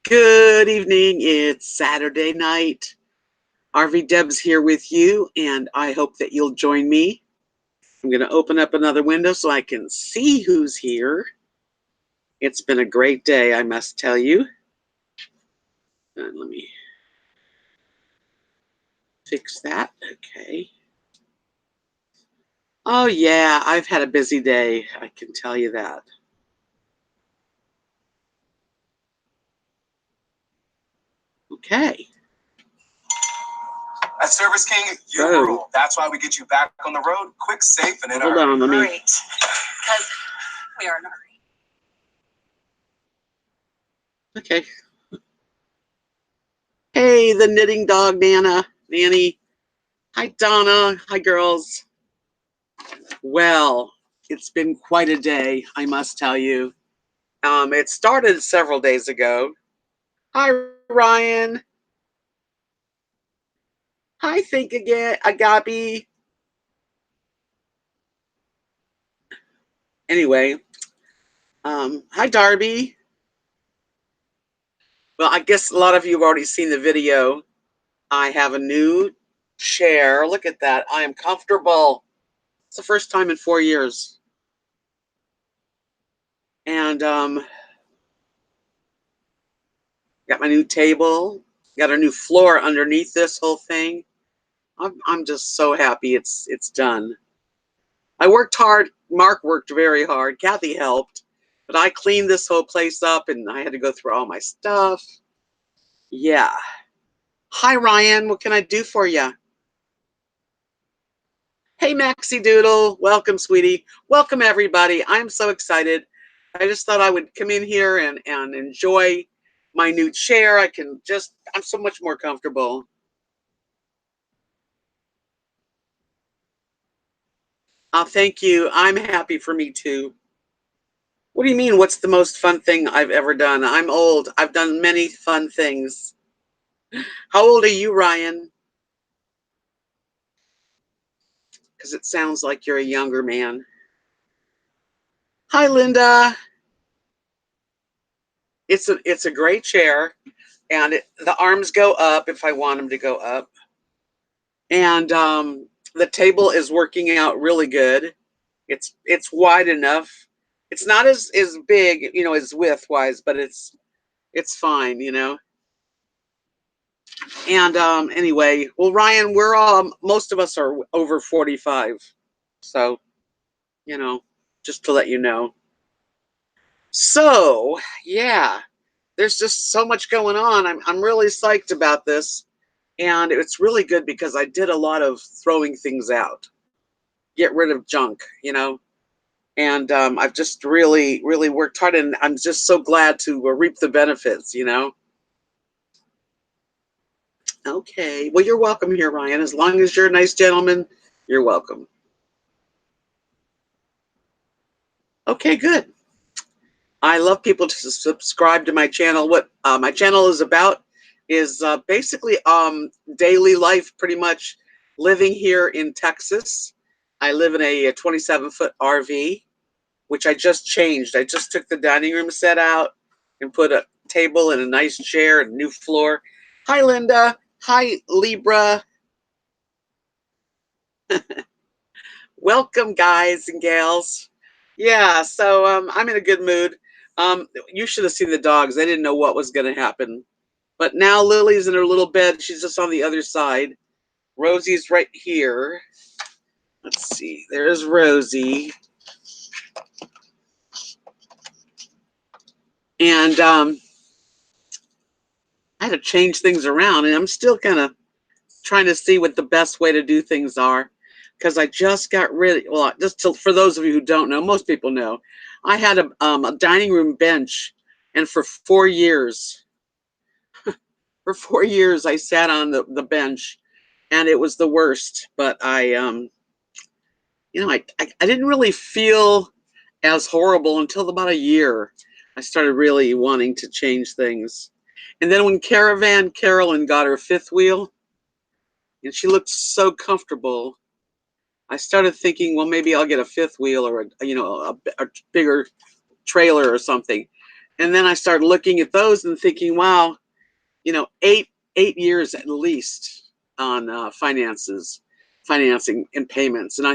Good evening. It's Saturday night. RVDebs here with you, and I hope that you'll join me. I'm going to open up another window so I can see who's here. It's been a great day, I must tell you. Let me fix that. Okay. Oh, yeah, I've had a busy day. I can tell you that. Okay. At Service King, you rule. That's why we get you back on the road, quick, safe, and in a hurry. Hold on, let me. Great, because we are in a hurry. Okay. Hey, the knitting dog, Nanny. Hi, Donna. Hi, girls. Well, it's been quite a day, I must tell you. It started several days ago. Hi, Ryan. Hi, Think Again, Agabi. Anyway, hi, Darby. Well, I guess a lot of you have already seen the video. I have a new chair. Look at that. I am comfortable. It's the first time in 4 years. And got my new table. Got a new floor underneath this whole thing. I'm just so happy it's done. I worked hard. Mark worked very hard. Kathy helped. But I cleaned this whole place up and I had to go through all my stuff. Yeah. Hi, Ryan. What can I do for you? Hey, Maxie Doodle. Welcome, sweetie. Welcome, everybody. I'm so excited. I just thought I would come in here and enjoy my new chair. I'm so much more comfortable. Thank you. I'm happy for me too. What do you mean, what's the most fun thing I've ever done? I'm old. I've done many fun things. How old are you, Ryan? Because it sounds like you're a younger man. Hi, Linda. It's a great chair, and the arms go up if I want them to go up. And the table is working out really good. It's wide enough. It's not as big, as width wise, but it's fine, And anyway, well, Ryan, we're most of us are over 45, so just to let you know. So yeah, there's just so much going on. I'm really psyched about this, and it's really good because I did a lot of throwing things out, get rid of junk, and I've just really worked hard, and I'm just so glad to reap the benefits, Okay, well, you're welcome here, Ryan. As long as you're a nice gentleman, you're welcome. Okay, good. I love people to subscribe to my channel. What my channel is about is basically daily life, pretty much living here in Texas. I live in a 27-foot RV, which I just changed. I just took the dining room set out and put a table and a nice chair and a new floor. Hi, Linda. Hi, Libra. Welcome, guys and gals. Yeah, so I'm in a good mood. You should have seen the dogs. They didn't know what was going to happen. But now Lily's in her little bed. She's just on the other side. Rosie's right here. Let's see. There's Rosie. And I had to change things around. And I'm still kind of trying to see what the best way to do things are. Because I just got rid of, well, for those of you who don't know, most people know, I had a dining room bench. And for 4 years, I sat on the bench, and it was the worst. But I didn't really feel as horrible until about a year. I started really wanting to change things. And then when Caravan Carolyn got her fifth wheel, and she looked so comfortable, I started thinking, well, maybe I'll get a fifth wheel or a bigger trailer or something. And then I started looking at those and thinking, wow, 8 years at least on financing and payments. And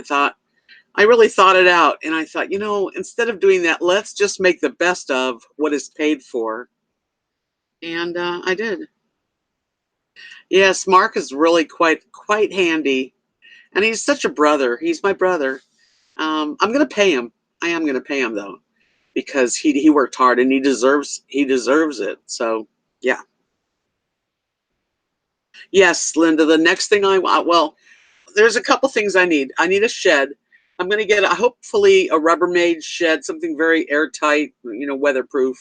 I really thought it out. And I thought, instead of doing that, let's just make the best of what is paid for. And I did. Yes, Mark is really quite handy, and he's such a brother. He's my brother. I'm gonna pay him. I am gonna pay him though, because he worked hard and he deserves it. So yeah. Yes, Linda. The next thing I want, well, there's a couple things I need. I need a shed. I'm gonna get hopefully a Rubbermaid shed, something very airtight, weatherproof.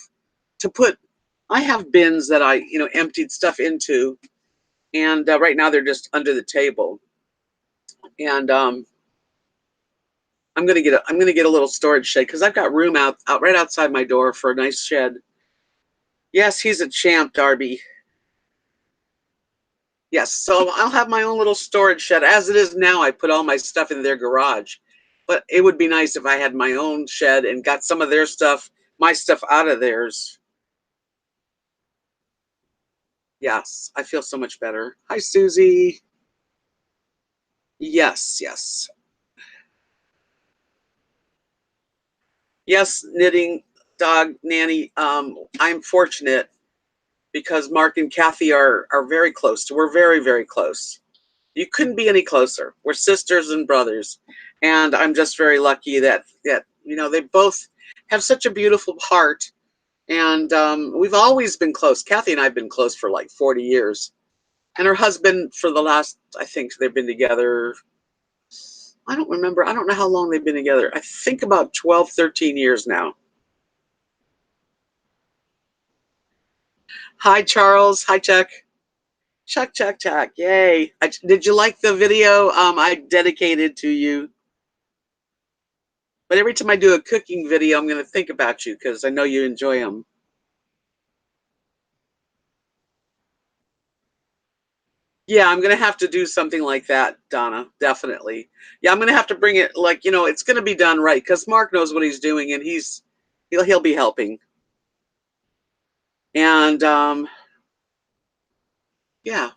To put, I have bins that I emptied stuff into, and right now they're just under the table. And I'm gonna get a little storage shed because I've got room out right outside my door for a nice shed. Yes, he's a champ, Darby. Yes, so I'll have my own little storage shed. As it is now, I put all my stuff in their garage. But it would be nice if I had my own shed and got some of their stuff, my stuff out of theirs. Yes, I feel so much better. Hi, Susie. Yes, yes. Yes, knitting dog nanny. I'm fortunate because Mark and Kathy are very close. We're very, very close. You couldn't be any closer. We're sisters and brothers, and I'm just very lucky that they both have such a beautiful heart, and we've always been close. Kathy and I've been close for like 40 years, and her husband for the last, I think they've been together. I don't remember. I don't know how long they've been together. I think about 12, 13 years now. Hi, Charles. Hi, Chuck. Chuck, Chuck, Chuck. Yay. Did you like the video I dedicated to you? But every time I do a cooking video, I'm going to think about you because I know you enjoy them. Yeah, I'm going to have to do something like that, Donna. Definitely. Yeah, I'm going to have to bring it like, it's going to be done right because Mark knows what he's doing and he'll be helping. And yeah.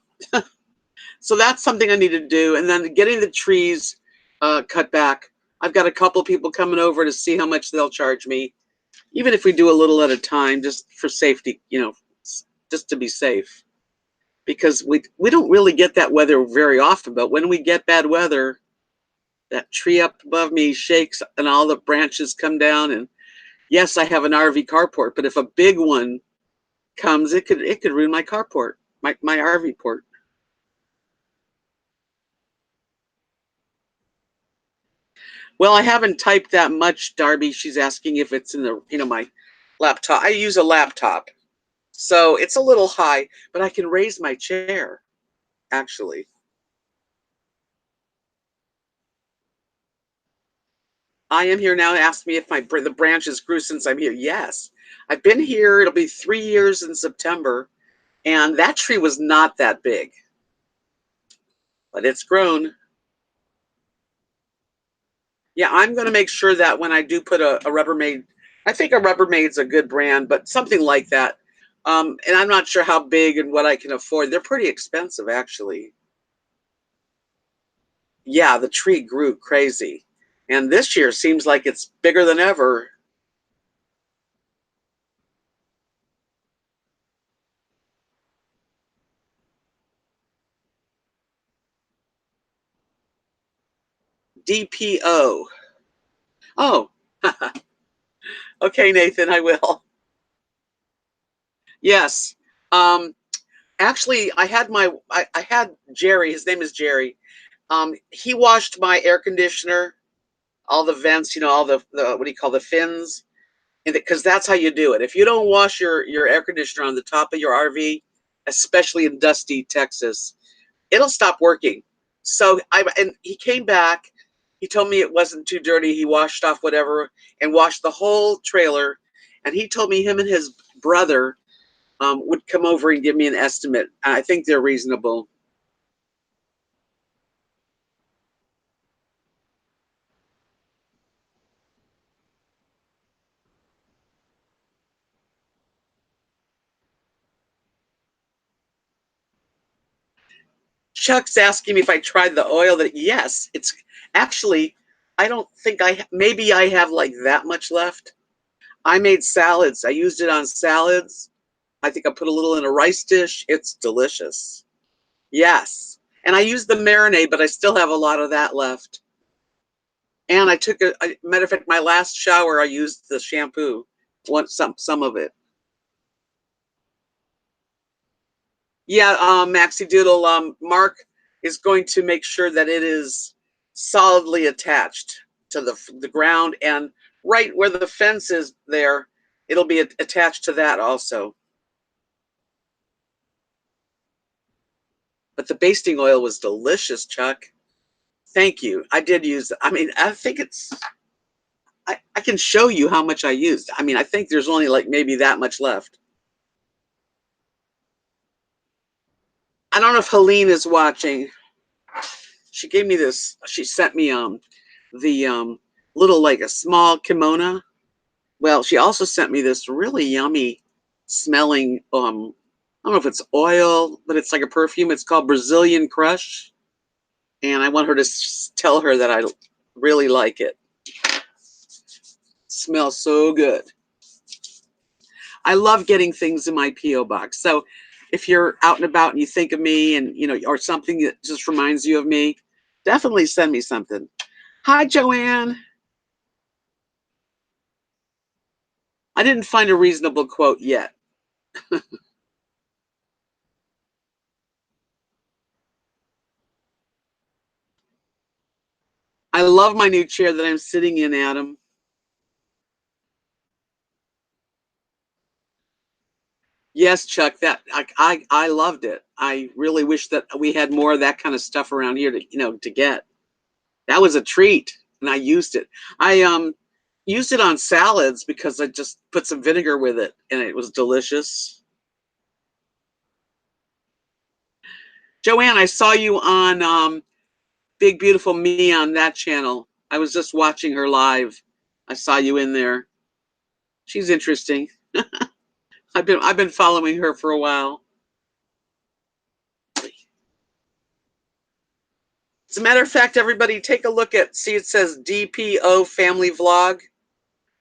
So that's something I need to do. And then getting the trees cut back. I've got a couple people coming over to see how much they'll charge me, even if we do a little at a time, just for safety, just to be safe. Because we don't really get that weather very often, but when we get bad weather, that tree up above me shakes and all the branches come down. And yes, I have an RV carport, but if a big one comes, it could ruin my carport, my RV port. Well, I haven't typed that much, Darby. She's asking if it's in the my laptop. I use a laptop, so it's a little high, but I can raise my chair actually. I am here now. Ask me if the branches grew since I'm here. Yes, I've been here. It'll be 3 years in September, and that tree was not that big, but it's grown. Yeah, I'm going to make sure that when I do put a Rubbermaid, I think a Rubbermaid's a good brand, but something like that. And I'm not sure how big and what I can afford. They're pretty expensive, actually. Yeah, the tree grew crazy, and this year seems like it's bigger than ever. DPO. Oh, okay, Nathan, I will. Yes. Um, Actually, I had Jerry. His name is Jerry. He washed my air conditioner, all the vents, all the what do you call the fins, and because that's how you do it. If you don't wash your air conditioner on the top of your RV, especially in dusty Texas, it'll stop working. So and he came back. He told me it wasn't too dirty. He washed off whatever and washed the whole trailer. And he told me him and his brother would come over and give me an estimate. I think they're reasonable. Chuck's asking me if I tried the oil. That yes, it's actually, I don't think maybe I have like that much left. I made salads. I used it on salads. I think I put a little in a rice dish. It's delicious. Yes. And I used the marinade, but I still have a lot of that left. And I took a matter of fact, my last shower, I used the shampoo, some of it. Yeah, Maxie Doodle, Mark is going to make sure that it is solidly attached to the ground, and right where the fence is there, it'll be attached to that also. But the basting oil was delicious, Chuck. Thank you. I did use it. I mean, I think I can show you how much I used. I mean, I think there's only like maybe that much left. I don't know if Helene is watching. She gave me this. She sent me the little, like a small kimono. Well, she also sent me this really yummy smelling I don't know if it's oil, but it's like a perfume. It's called Brazilian Crush, and I want her to tell her that I really like it. Smells so good. I love getting things in my P.O. box. So if you're out and about and you think of me, and or something that just reminds you of me, definitely send me something. Hi, Joanne. I didn't find a reasonable quote yet. I love my new chair that I'm sitting in, Adam. Yes, Chuck, that I loved it. I really wish that we had more of that kind of stuff around here to get. That was a treat, and I used it. I used it on salads because I just put some vinegar with it, and it was delicious. Joanne, I saw you on Big Beautiful Me on that channel. I was just watching her live. I saw you in there. She's interesting. I've been following her for a while. As a matter of fact, everybody take a look see it says DPO family vlog.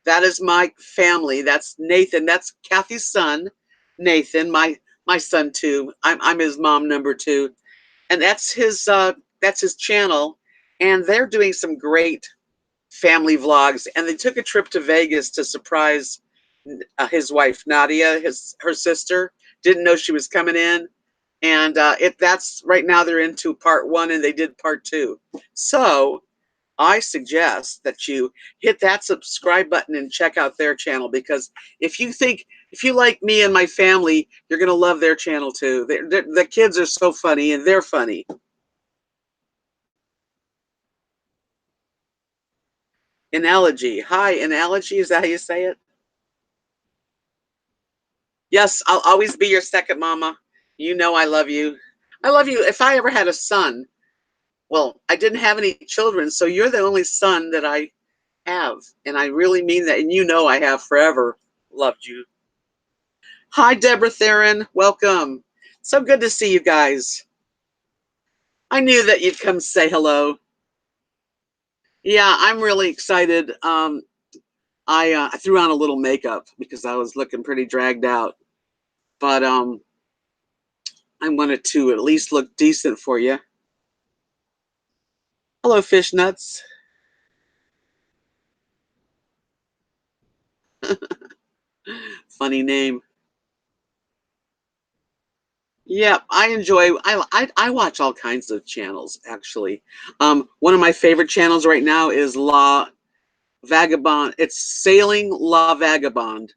That is my family. That's Nathan. That's Kathy's son, Nathan, my son too. I'm his mom number two. And that's his channel. And they're doing some great family vlogs. And they took a trip to Vegas to surprise his wife, Nadia, her sister. Didn't know she was coming in. And that's right now they're into part 1 and they did part 2. So I suggest that you hit that subscribe button and check out their channel, because if you like me and my family, you're going to love their channel too. The kids are so funny and they're funny. Analogy. Hi, Analogy. Is that how you say it? Yes, I'll always be your second mama. You know I love you. I love you. If I ever had a son, well, I didn't have any children, so you're the only son that I have. And I really mean that. And I have forever loved you. Hi, Deborah Theron. Welcome. So good to see you guys. I knew that you'd come say hello. Yeah, I'm really excited. I threw on a little makeup because I was looking pretty dragged out. But I wanted to at least look decent for you. Hello, Fishnuts. Funny name. Yeah, I watch all kinds of channels, actually. One of my favorite channels right now is La Vagabond. It's Sailing La Vagabond.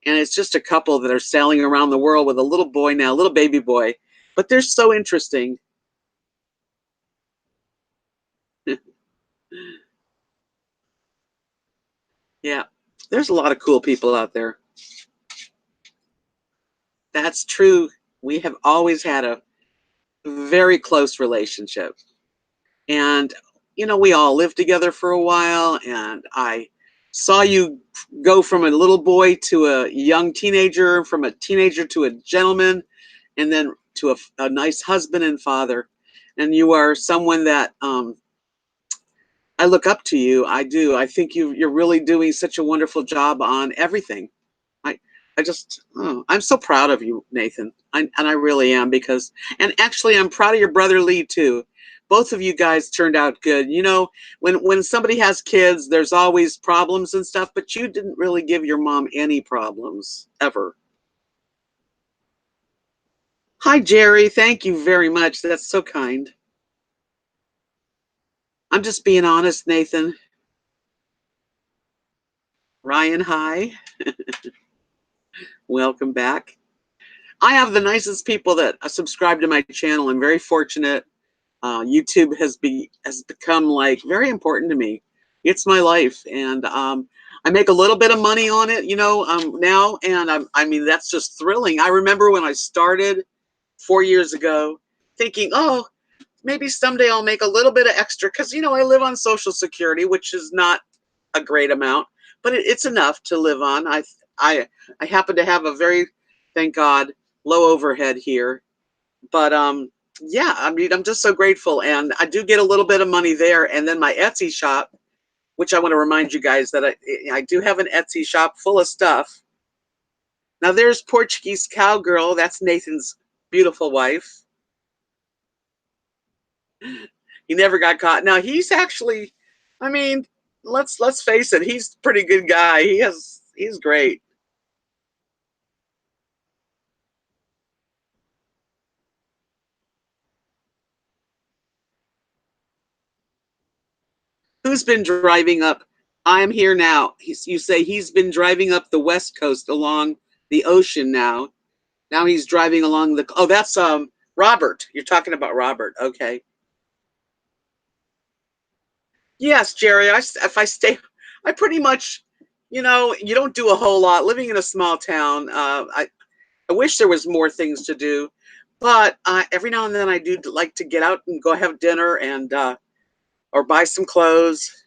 And it's just a couple that are sailing around the world with a little boy now, a little baby boy. But they're so interesting. Yeah, there's a lot of cool people out there. That's true. We have always had a very close relationship. And, we all lived together for a while. And I saw you go from a little boy to a young teenager, from a teenager to a gentleman, and then to a nice husband and father. and you are someone that I look up to you. I do. I think you're really doing such a wonderful job on everything. I I just I'm so proud of you, Nathan. And I really am because and actually I'm proud of your brother Lee too. Both of you guys turned out good. You know, when somebody has kids, there's always problems and stuff, but you didn't really give your mom any problems ever. Hi Jerry, thank you very much. That's so kind. I'm just being honest, Nathan. Ryan, hi. Welcome back. I have the nicest people that subscribe to my channel. I'm very fortunate. YouTube has become like very important to me. It's my life, and I make a little bit of money on it, you know, now, and I mean that's just thrilling. I remember when I started 4 years ago, thinking, oh, maybe someday I'll make a little bit of extra because you know I live on Social Security, which is not a great amount, but it's enough to live on. I I happen to have a very, thank God, low overhead here, but yeah, I mean I'm just so grateful, and I do get a little bit of money there, and then my Etsy shop, which I want to remind you guys that I do have an Etsy shop full of stuff. Now there's Portuguese Cowgirl. That's Nathan's beautiful wife. He never got caught. Now he's actually, I mean, let's face it, he's a pretty good guy. He's great. Who's been driving up? I'm here now. You say he's been driving up the West Coast along the ocean now. Now he's driving along the. Oh, that's Robert. You're talking about Robert. Okay. Yes, Jerry. If I stay, I pretty much, you know, you don't do a whole lot living in a small town. I wish there was more things to do, but every now and then I do like to get out and go have dinner and or buy some clothes.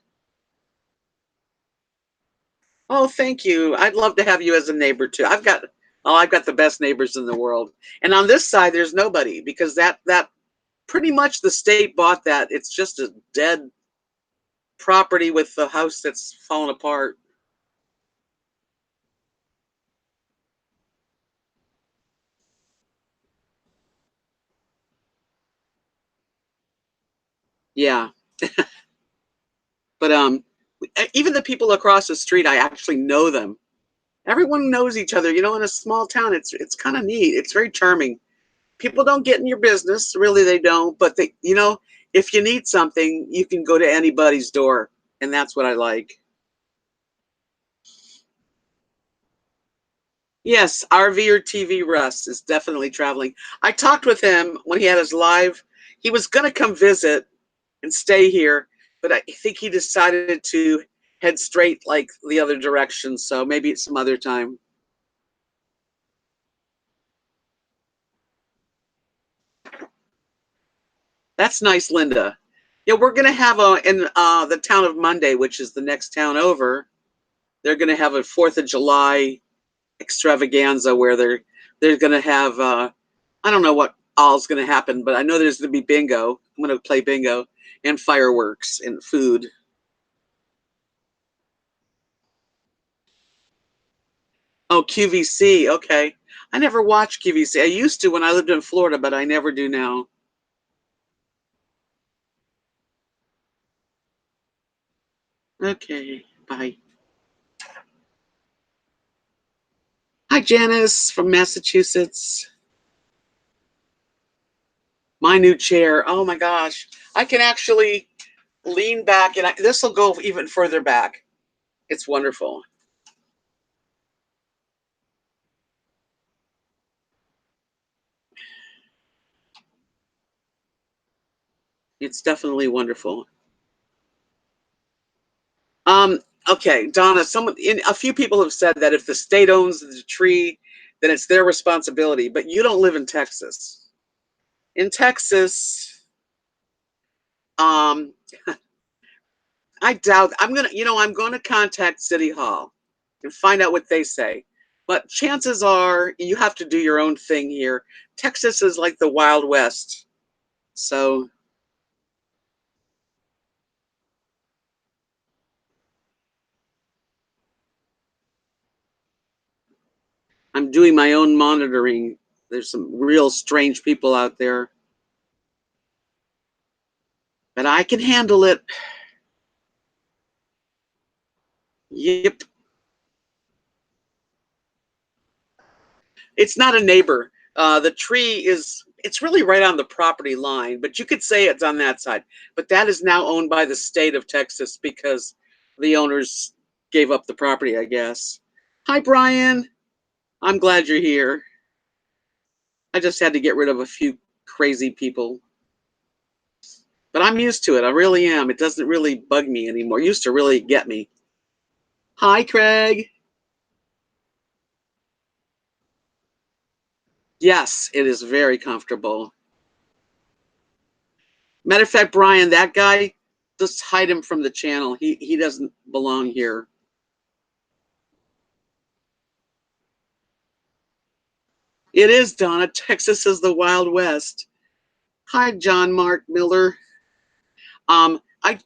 Oh, thank you. I'd love to have you as a neighbor too. I've got the best neighbors in the world. And on this side there's nobody because that pretty much the state bought that. It's just a dead property with the house that's fallen apart. Yeah. But even the people across the street I actually know them. Everyone knows each other, you know, in a small town. It's kind of neat. It's very charming. People don't get in your business, really they don't, but they, you know, if you need something, you can go to anybody's door, and that's what I like. Yes, RV or TV Russ is definitely traveling. I talked with him when he had his live. He was going to come visit and stay here, but I think he decided to head straight like the other direction, so maybe it's some other time. That's nice, Linda. Yeah, we're going to have a in the town of Monday, which is the next town over. They're going to have a 4th of July extravaganza where they're going to have I don't know what all's going to happen, but I know there's going to be bingo. I'm going to play bingo and fireworks and food. Oh, QVC. Okay. I never watched QVC. I used to when I lived in Florida, but I never do now. Okay. Bye. Hi, Janice from Massachusetts. My new chair. Oh my gosh. I can actually lean back and this will go even further back. It's wonderful. It's definitely wonderful. Um, okay, Donna, a few people have said that if the state owns the tree, then it's their responsibility, but you don't live in Texas. In Texas, um, I doubt I'm going to contact City Hall and find out what they say. But chances are you have to do your own thing here. Texas is like the Wild West. So I'm doing my own monitoring. There's some real strange people out there, but I can handle it. Yep. It's not a neighbor. The tree it's really right on the property line, but you could say it's on that side. But that is now owned by the state of Texas because the owners gave up the property, I guess. Hi, Brian. I'm glad you're here. I just had to get rid of a few crazy people. But I'm used to it. I really am. It doesn't really bug me anymore. It used to really get me. Hi, Craig. Yes, it is very comfortable. Matter of fact, Brian, that guy, just hide him from the channel. He doesn't belong here. It is, Donna. Texas is the Wild West. Hi, John Mark Miller. I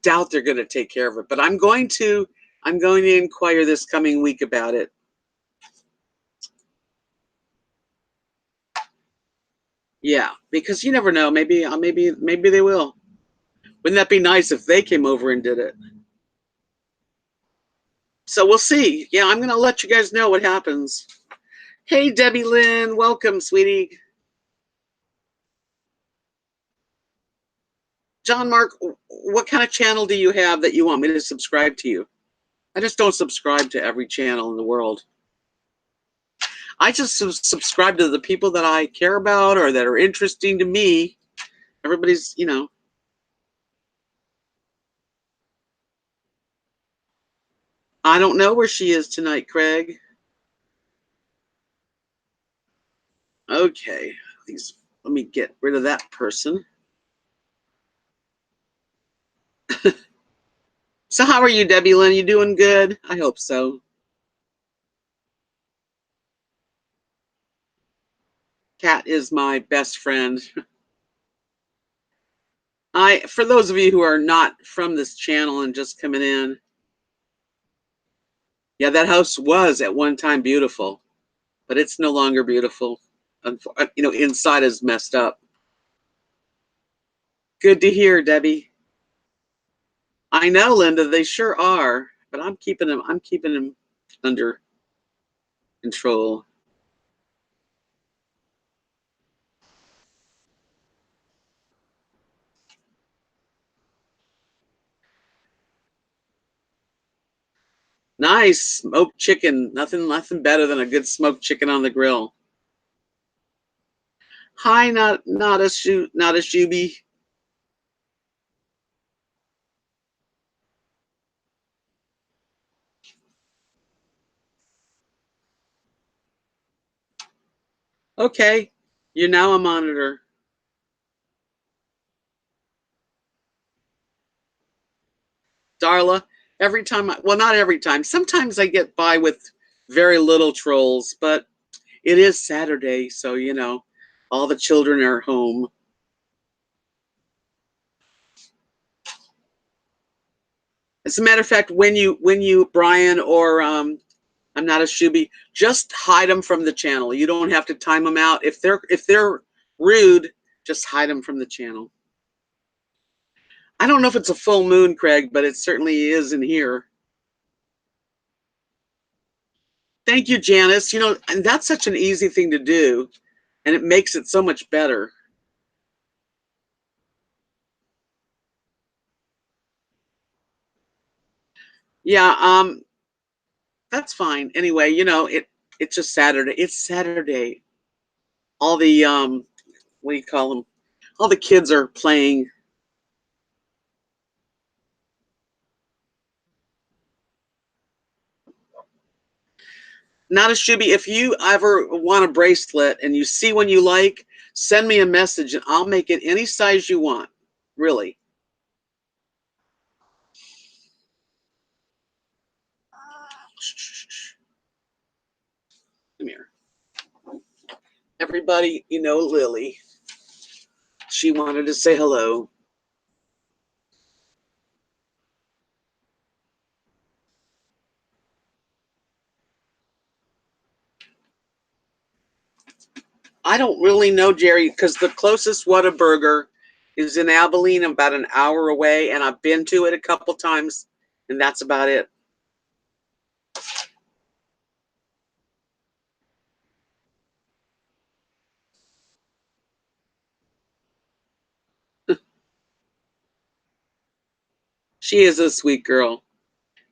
doubt they're going to take care of it, but I'm going to inquire this coming week about it. Yeah, because you never know. Maybe they will. Wouldn't that be nice if they came over and did it? So we'll see. Yeah, I'm going to let you guys know what happens. Hey, Debbie Lynn, welcome, sweetie. John Mark, what kind of channel do you have that you want me to subscribe to you? I just don't subscribe to every channel in the world. I just subscribe to the people that I care about or that are interesting to me. Everybody's, I don't know where she is tonight, Craig. Okay, please let me get rid of that person. So how are you, Debbie Lynn? You doing good? I hope so. Kat is my best friend. For those of you who are not from this channel and just coming in, yeah, that house was at one time beautiful, but it's no longer beautiful. Inside is messed up. Good to hear, Debbie. I know, Linda, they sure are, but I'm keeping them under control. Nice smoked chicken. Nothing better than a good smoked chicken on the grill. Hi, not a Shuby. Okay, you're now a monitor. Darla, every time, well, not every time. Sometimes I get by with very little trolls, but it is Saturday, so all the children are home. As a matter of fact, when you Brian or I'm not a Shuby, just hide them from the channel. You don't have to time them out. If they're rude, just hide them from the channel. I don't know if it's a full moon, Craig, but it certainly is in here. Thank you, Janice. And that's such an easy thing to do, and it makes it so much better. Yeah, that's fine. Anyway, it's just Saturday. It's Saturday. All the what do you call them? All the kids are playing. Not a Shuby. If you ever want a bracelet and you see one you like, send me a message and I'll make it any size you want. Really. Come here. Everybody, Lily. She wanted to say hello. I don't really know, Jerry, because the closest Whataburger is in Abilene, about an hour away, and I've been to it a couple times, and that's about it. She is a sweet girl.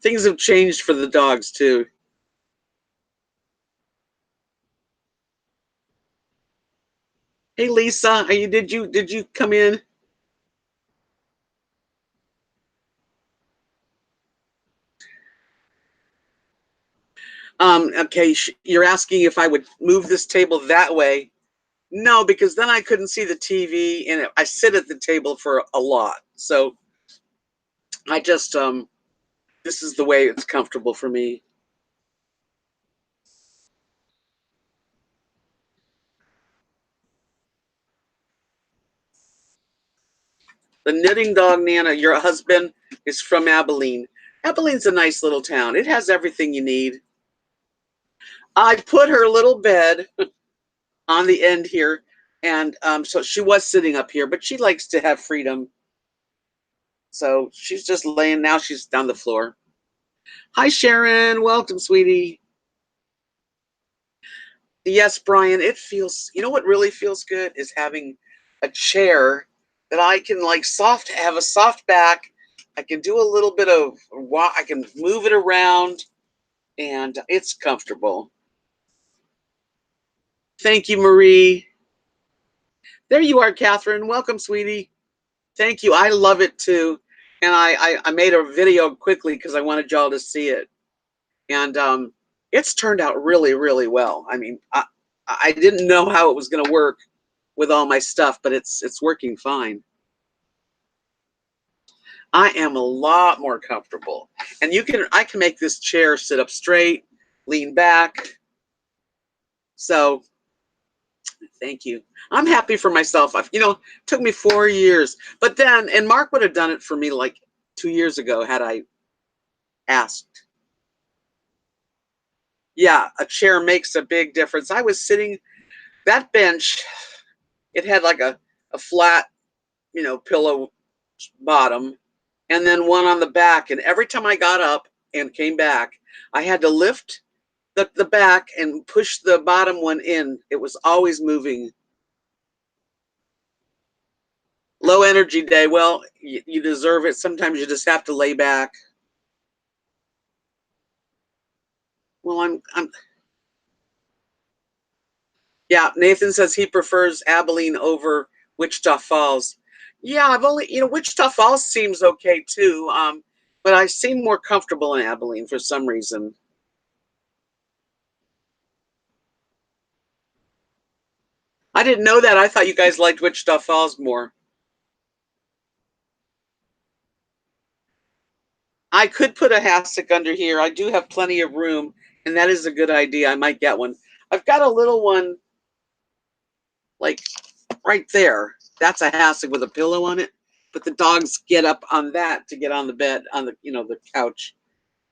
Things have changed for the dogs too. Hey Lisa, are you did you come in? Okay, you're asking if I would move this table that way. No, because then I couldn't see the TV, and I sit at the table for a lot. So I just this is the way it's comfortable for me. The knitting dog Nana, your husband is from Abilene. Abilene's a nice little town. It has everything you need. I put her little bed on the end here, and so she was sitting up here, but she likes to have freedom. So she's just laying now. She's down the floor. Hi, Sharon. Welcome, sweetie. Yes, Brian. It feels. You know what really feels good is having a chair that I can like soft have a soft back. I can do a little bit of walk. I can move it around, and it's comfortable. Thank you, Marie. There you are, Catherine. Welcome, sweetie. Thank you. I love it too. And I made a video quickly because I wanted y'all to see it. And it's turned out really, really well. I mean, I didn't know how it was going to work with all my stuff, but it's working fine. I am a lot more comfortable. And I can make this chair sit up straight, lean back. So thank you. I'm happy for myself. It took me 4 years, but then, and Mark would have done it for me like 2 years ago had I asked. Yeah, a chair makes a big difference. I was sitting, that bench, it had like a flat, pillow bottom, and then one on the back. And every time I got up and came back, I had to lift the back and push the bottom one in. It was always moving. Low energy day. Well, you deserve it. Sometimes you just have to lay back. Well, I'm yeah, Nathan says he prefers Abilene over Wichita Falls. Yeah, Wichita Falls seems okay too. But I seem more comfortable in Abilene for some reason. I didn't know that. I thought you guys liked Wichita Falls more. I could put a hassock under here. I do have plenty of room, and that is a good idea. I might get one. I've got a little one like right there. That's a hassock with a pillow on it. But the dogs get up on that to get on the bed on the couch.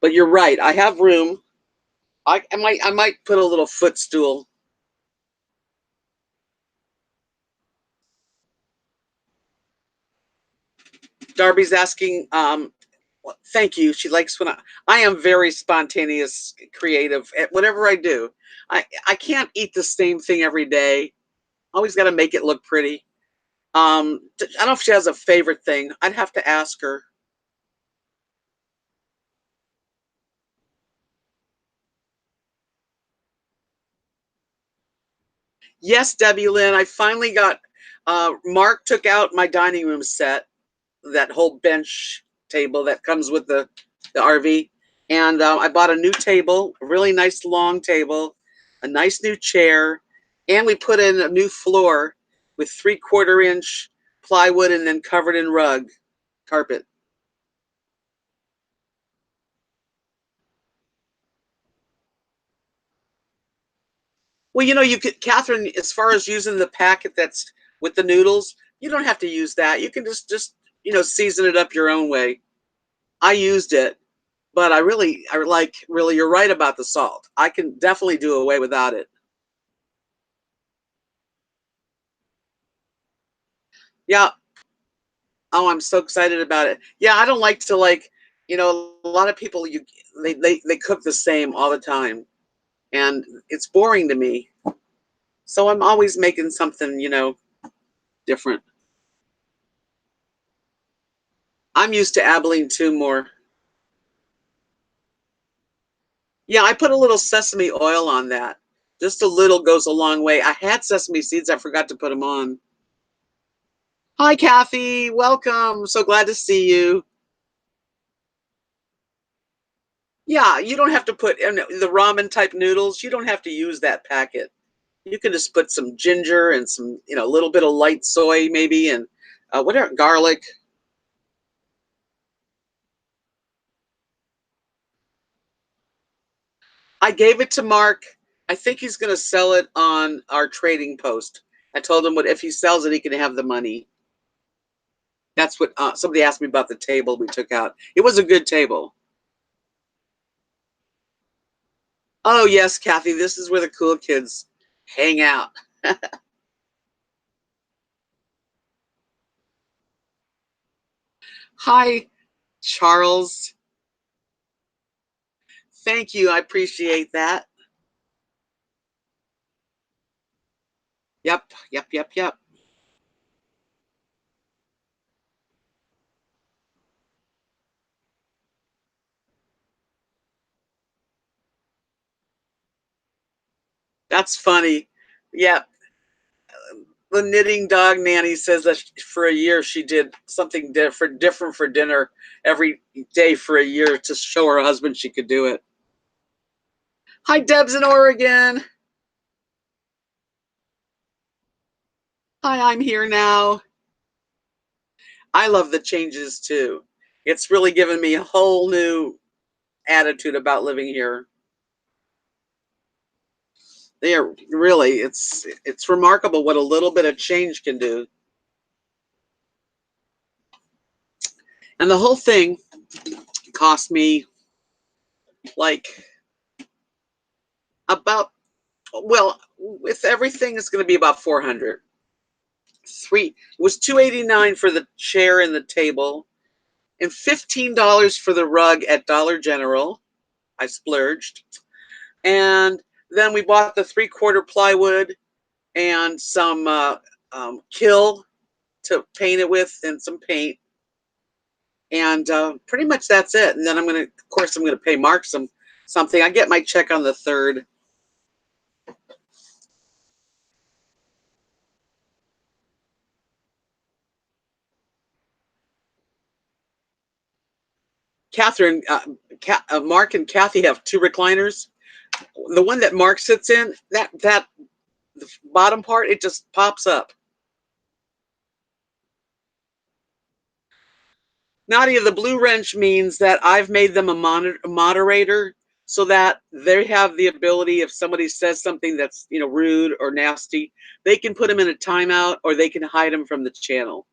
But you're right. I have room. I might put a little footstool. Darby's asking. Well, thank you. She likes when I am very spontaneous, creative at whatever I do. I can't eat the same thing every day. Always got to make it look pretty. I don't know if she has a favorite thing. I'd have to ask her. Yes, Debbie Lynn. I finally got. Mark took out my dining room set, that whole bench table that comes with the RV, and I bought a new table, a really nice long table, a nice new chair, and we put in a new floor with 3/4 inch plywood and then covered in rug carpet. Well, you could, Catherine, as far as using the packet that's with the noodles, you don't have to use that. You can just season it up your own way. I used it, but I like, really, you're right about the salt. I can definitely do away without it. Yeah. Oh, I'm so excited about it. Yeah, I don't like to a lot of people they cook the same all the time, and it's boring to me. So I'm always making something, different. I'm used to Abilene too more. Yeah, I put a little sesame oil on that. Just a little goes a long way. I had sesame seeds, I forgot to put them on. Hi, Kathy. Welcome. So glad to see you. Yeah, you don't have to put in the ramen type noodles. You don't have to use that packet. You can just put some ginger and some, a little bit of light soy maybe, and whatever, garlic. I gave it to Mark. I think he's going to sell it on our trading post. I told him what if he sells it, he can have the money. That's what somebody asked me about the table we took out. It was a good table. Oh yes, Kathy, this is where the cool kids hang out. Hi, Charles. Thank you. I appreciate that. Yep, yep, yep, yep. That's funny. Yeah, the knitting dog nanny says that for a year she did something different for dinner every day for a year to show her husband she could do it. Hi, Debs in Oregon. Hi, I'm here now. I love the changes too. It's really given me a whole new attitude about living here. They are really, it's remarkable what a little bit of change can do. And the whole thing cost me like about, well, with everything it's going to be about 400. It was 289 for the chair and the table, and $15 for the rug at Dollar General. I splurged. And then we bought the 3/4 plywood and some kill to paint it with, and some paint, and pretty much that's it. And then of course, I'm gonna pay Mark something. I get my check on the 3rd. Catherine, Mark and Kathy have 2 recliners. The one that Mark sits in, that the bottom part, it just pops up. Nadia, the blue wrench means that I've made them a moderator so that they have the ability, if somebody says something that's rude or nasty, they can put them in a timeout or they can hide them from the channel.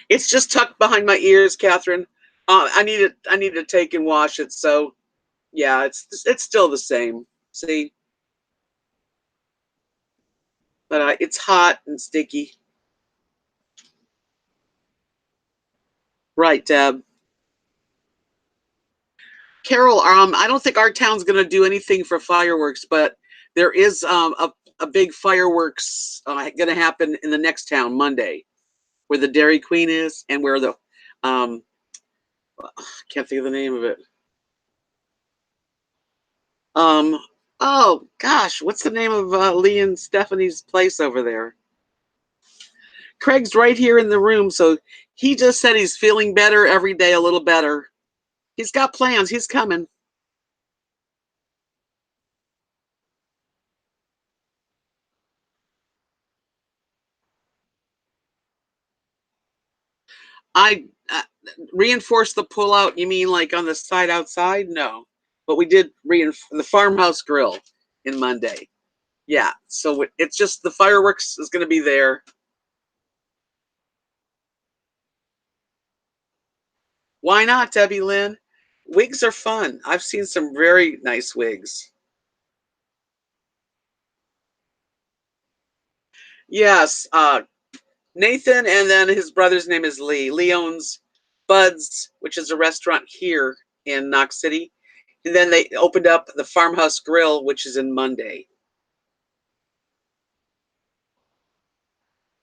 It's just tucked behind my ears, Catherine. I need to take and wash it. So yeah, it's still the same. See, but it's hot and sticky. Right, Deb. Carol, I don't think our town's going to do anything for fireworks, but there is a big fireworks going to happen in the next town Monday, where the Dairy Queen is and where the I can't think of the name of it. Um, oh gosh, what's the name of Lee and Stephanie's place over there? Craig's right here in the room, so he just said he's feeling better every day, a little better. He's got plans. He's coming. I reinforce the pull out. You mean like on the side outside? No, but we did reinforce the farmhouse grill in Monday. Yeah, so it's just the fireworks is going to be there. Why not, Debbie Lynn? Wigs are fun. I've seen some very nice wigs. Yes, Nathan, and then his brother's name is Lee. Lee owns Bud's, which is a restaurant here in Knox City. And then they opened up the Farmhouse Grill, which is in Monday.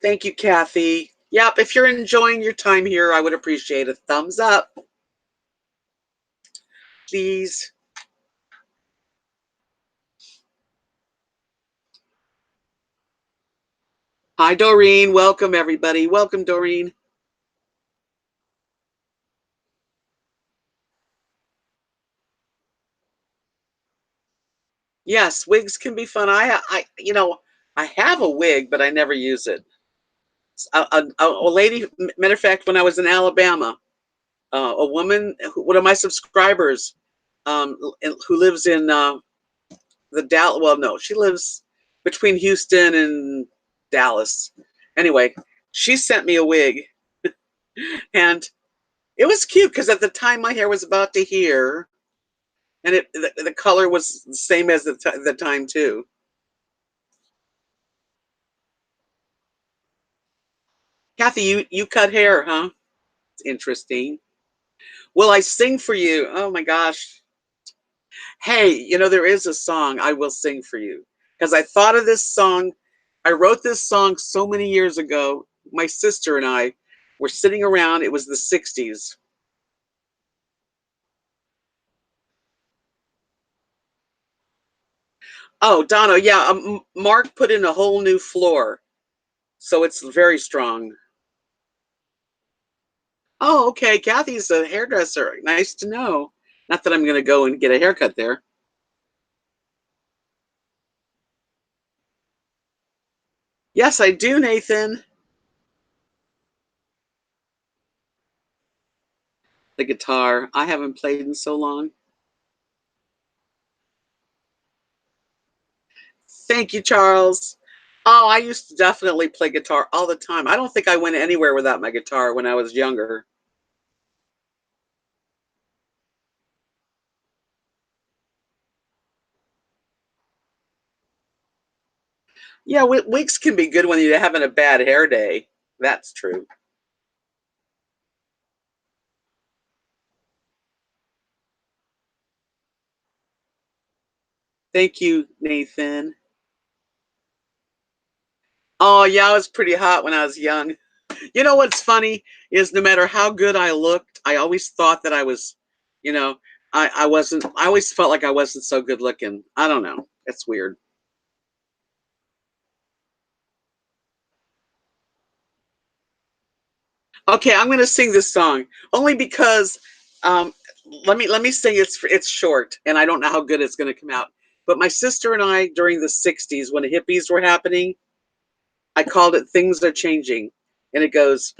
Thank you, Kathy. Yep, if you're enjoying your time here, I would appreciate a thumbs up, please. Hi, Doreen. Welcome, everybody. Welcome, Doreen. Yes, wigs can be fun. I have a wig, but I never use it. A lady, matter of fact, when I was in Alabama, a woman, one of my subscribers, who lives in the Dallas. Well, no, she lives between Houston and Dallas. Anyway, she sent me a wig, and it was cute because at the time my hair was about to here, and the color was the same as the time too. Kathy, you cut hair, huh? It's interesting. Will I sing for you? Oh my gosh. Hey, there is a song I will sing for you because I thought of this song. I wrote this song so many years ago. My sister and I were sitting around. It was the 60s. Oh, Donna, yeah. Mark put in a whole new floor, so it's very strong. Oh, okay. Kathy's a hairdresser. Nice to know. Not that I'm going to go and get a haircut there. Yes, I do, Nathan. The guitar. I haven't played in so long. Thank you, Charles. Oh, I used to definitely play guitar all the time. I don't think I went anywhere without my guitar when I was younger. Yeah, wigs can be good when you're having a bad hair day. That's true. Thank you, Nathan. Oh, yeah, I was pretty hot when I was young. You know what's funny is no matter how good I looked, I always thought that I was, you know, I wasn't, I always felt like I wasn't so good looking. I don't know. It's weird. Okay, I'm gonna sing this song only because um, let me sing. It's short, and I don't know how good it's gonna come out. But my sister and I, during the '60s, when the hippies were happening, I called it "Things Are Changing," and it goes.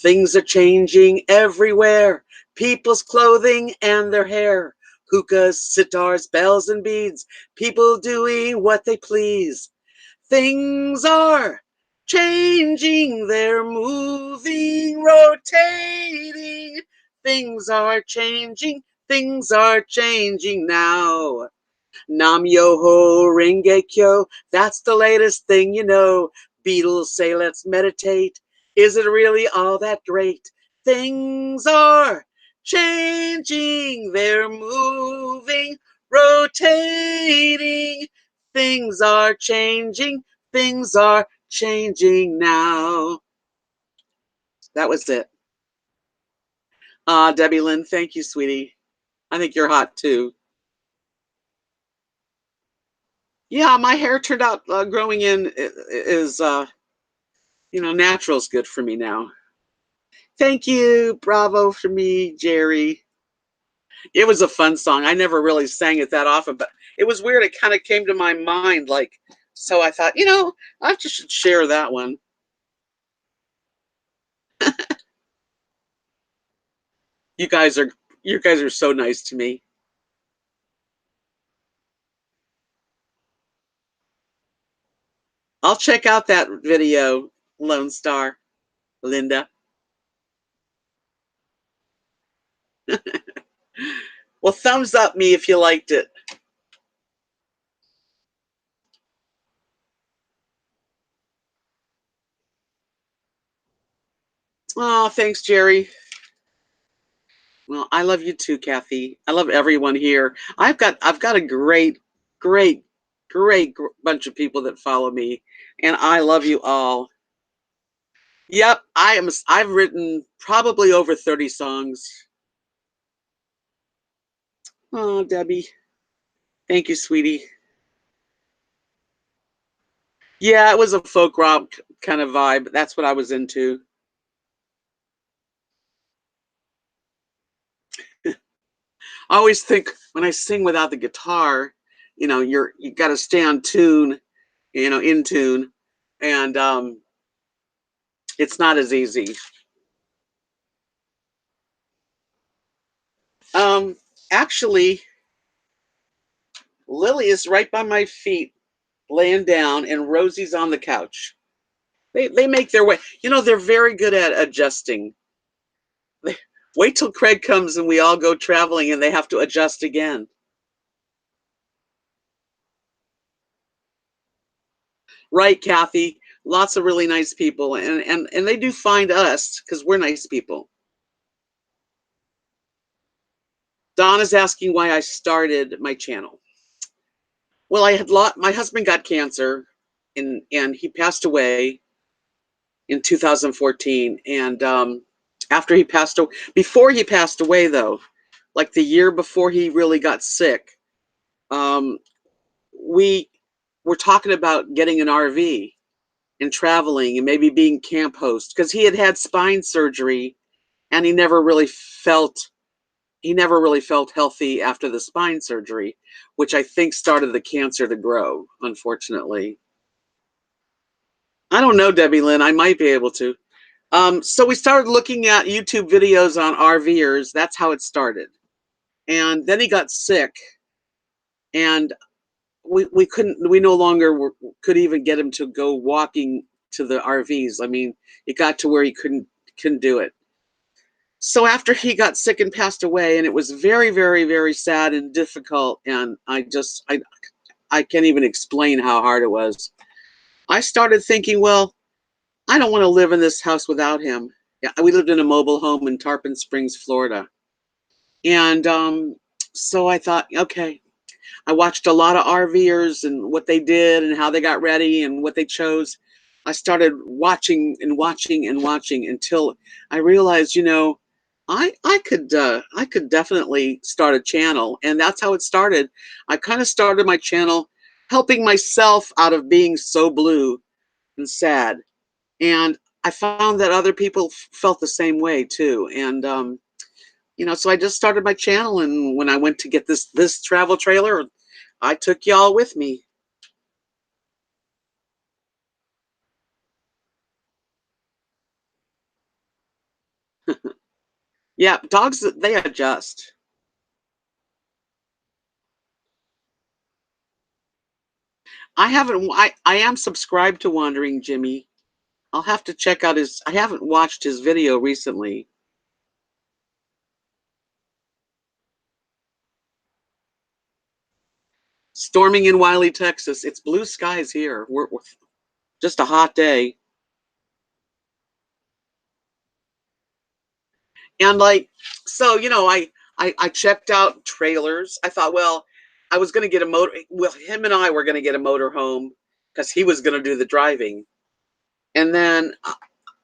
Things are changing everywhere. People's clothing and their hair. Hookahs, sitars, bells, and beads. People doing what they please. Things are changing. They're moving, rotating. Things are changing. Things are changing now. Nam Yoho Renge Kyo. That's the latest thing you know. Beatles say, let's meditate. Is it really all that great? Things are changing. They're moving, rotating. Things are changing. Things are changing now. That was it. Debbie Lynn, thank you, sweetie. I think you're hot too. Yeah, my hair turned out growing in is natural's good for me now. Thank you. Bravo for me, Jerry. It was a fun song. I never really sang it that often, but it was weird. It kind of came to my mind so I thought, I just should share that one. You guys are you guys are so nice to me. I'll check out that video, Lone Star, Linda. Well, thumbs up me if you liked it. Oh, thanks, Jerry. Well, I love you too, Kathy. I love everyone here. I've got a great, bunch of people that follow me, and I love you all. Yep, I've written probably over 30 songs. Oh, Debbie, thank you, sweetie. Yeah, it was a folk rock kind of vibe. That's what I was into. I always think when I sing without the guitar, you got to stay on tune, in tune, and it's not as easy. Um, Actually, Lily is right by my feet, laying down, and Rosie's on the couch. They make their way. They're very good at adjusting. They, Wait till Craig comes and we all go traveling, and they have to adjust again. Right, Kathy? Lots of really nice people, and they do find us because we're nice people. Don is asking why I started my channel. Well, my husband got cancer, and he passed away in 2014. And after he passed away, before he passed away, though, like the year before he really got sick, um, we were talking about getting an RV and traveling and maybe being camp host because he had had spine surgery, and he never really felt healthy after the spine surgery, which I think started the cancer to grow, unfortunately. I don't know, Debbie Lynn. I might be able to. So we started looking at YouTube videos on RVers. That's how it started. And then he got sick, and we no longer could even get him to go walking to the RVs. I mean, it got to where he couldn't do it. So after he got sick and passed away, and it was very, very, very sad and difficult, and I can't even explain how hard it was. I started thinking, well, I don't want to live in this house without him. Yeah, we lived in a mobile home in Tarpon Springs, Florida. And so I thought, okay, I watched a lot of RVers and what they did and how they got ready and what they chose. I started watching and watching and watching until I realized, I could definitely start a channel, and that's how it started. I kind of started my channel helping myself out of being so blue and sad, and I found that other people felt the same way too. And so I just started my channel, and when I went to get this travel trailer, I took y'all with me. Yeah, dogs, they adjust. I am subscribed to Wandering Jimmy. I'll have to check out I haven't watched his video recently. Storming in Wiley, Texas. It's blue skies here. We're just a hot day. And like, so, I checked out trailers. I thought, well, I was going to get a motor. Well, him and I were going to get a motor home because he was going to do the driving. And then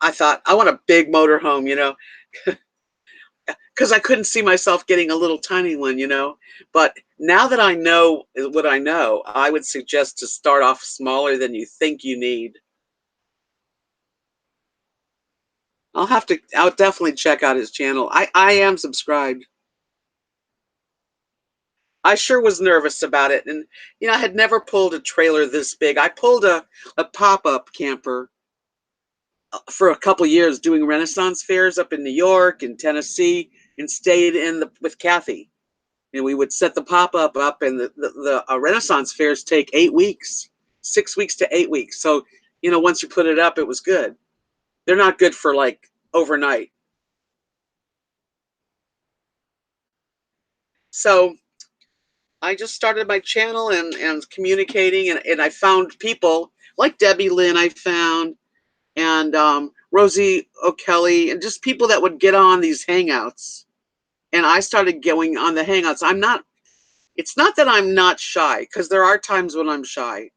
I thought, I want a big motor home, because I couldn't see myself getting a little tiny one. But now that I know what I know, I would suggest to start off smaller than you think you need. I'll definitely check out his channel. I am subscribed. I sure was nervous about it. And, I had never pulled a trailer this big. I pulled a pop-up camper for a couple years doing Renaissance fairs up in New York and Tennessee, and stayed with Kathy. And we would set the pop-up up, and the Renaissance fairs take 8 weeks, 6 weeks to 8 weeks. So, once you put it up, it was good. They're not good for like overnight. So I just started my channel and communicating, and I found people like Debbie Lynn. I found, and Rosie O'Kelly, and just people that would get on these hangouts. And I started going on the hangouts. It's not that I'm not shy, because there are times when I'm shy,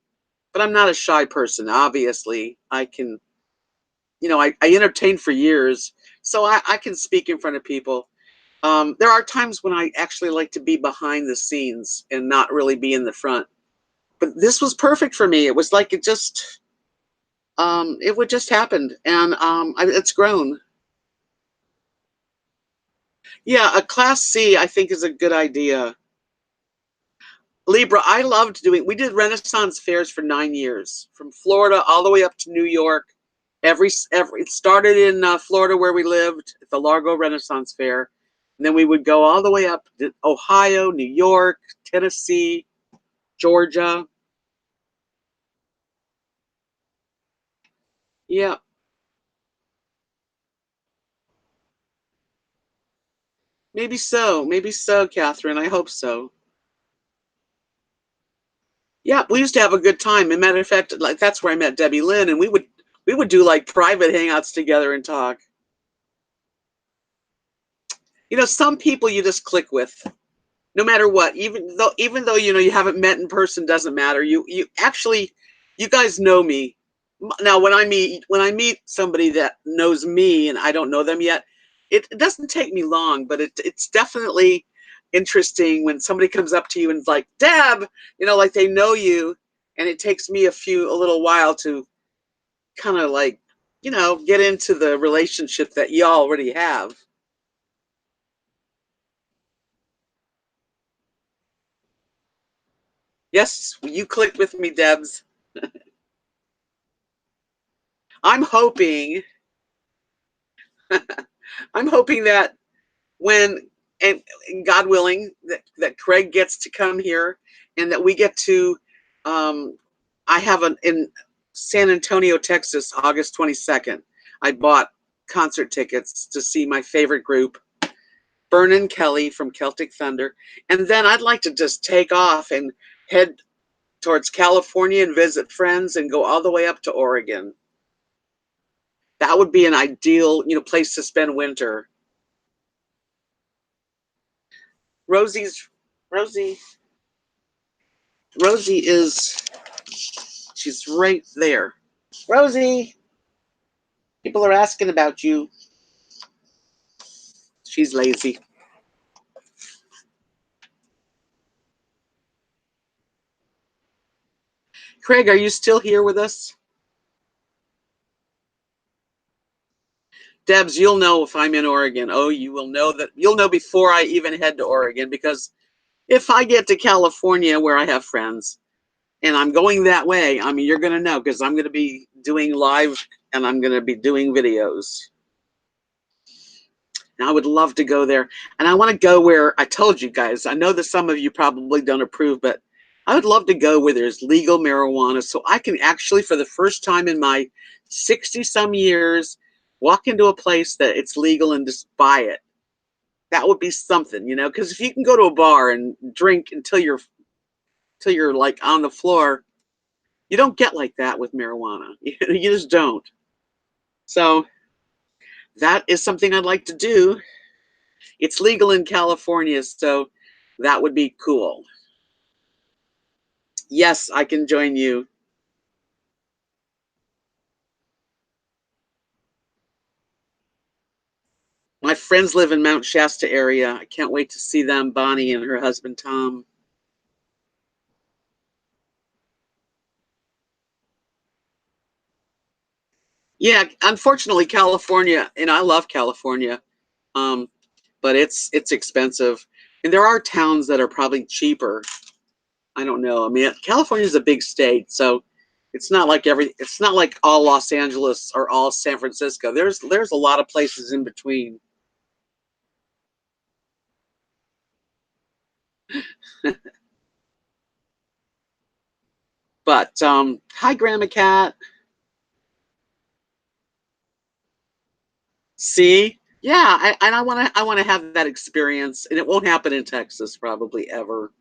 but I'm not a shy person. Obviously, I can, I entertained for years, so I can speak in front of people. There are times when I actually like to be behind the scenes and not really be in the front. But this was perfect for me. It was like it would just happened, and it's grown. Yeah, a class C, I think, is a good idea. Libra, I loved doing. We did Renaissance fairs for 9 years, from Florida all the way up to New York. It started in Florida where we lived at the Largo Renaissance Fair, and then we would go all the way up to Ohio, New York, Tennessee, Georgia. Yeah, maybe so, Catherine. I hope so. Yeah, we used to have a good time. As a matter of fact, like that's where I met Debbie Lynn, and we would do like private hangouts together and talk. Some people you just click with, no matter what. Even though you haven't met in person, doesn't matter. You actually, you guys know me. Now when I meet somebody that knows me and I don't know them yet, it doesn't take me long, but it's definitely interesting when somebody comes up to you and is like, Deb, like they know you, and it takes me a little while to kind of like, get into the relationship that you already have. Yes, you clicked with me, Debs. I'm hoping, I'm hoping that when, and God willing, that Craig gets to come here, and that we get to, um, I have in San Antonio, Texas, August 22nd. I bought concert tickets to see my favorite group, Vernon Kelly from Celtic Thunder. And then I'd like to just take off and head towards California and visit friends and go all the way up to Oregon. That would be an ideal, place to spend winter. Rosie's Rosie Rosie is she's right there. Rosie, people are asking about you. She's lazy. Craig, are you still here with us? Debs, you'll know if I'm in Oregon. Oh, you will know that. You'll know before I even head to Oregon, because if I get to California where I have friends and I'm going that way, I mean, you're going to know, because I'm going to be doing live and I'm going to be doing videos. And I would love to go there. And I want to go where I told you guys. I know that some of you probably don't approve, but I would love to go where there's legal marijuana, so I can actually, for the first time in my 60 some years, walk into a place that it's legal and just buy it. That would be something, because if you can go to a bar and drink until you're like on the floor, you don't get like that with marijuana. You just don't. So that is something I'd like to do. It's legal in California, so that would be cool. Yes, I can join you. My friends live in Mount Shasta area. I can't wait to see them, Bonnie and her husband Tom. Yeah, unfortunately, California, and I love California, um, but it's expensive, and there are towns that are probably cheaper. I don't know. I mean, California is a big state, so it's not like all Los Angeles or all San Francisco. There's a lot of places in between. But hi, Grandma Cat. See, yeah, and I want to have that experience, and it won't happen in Texas probably ever.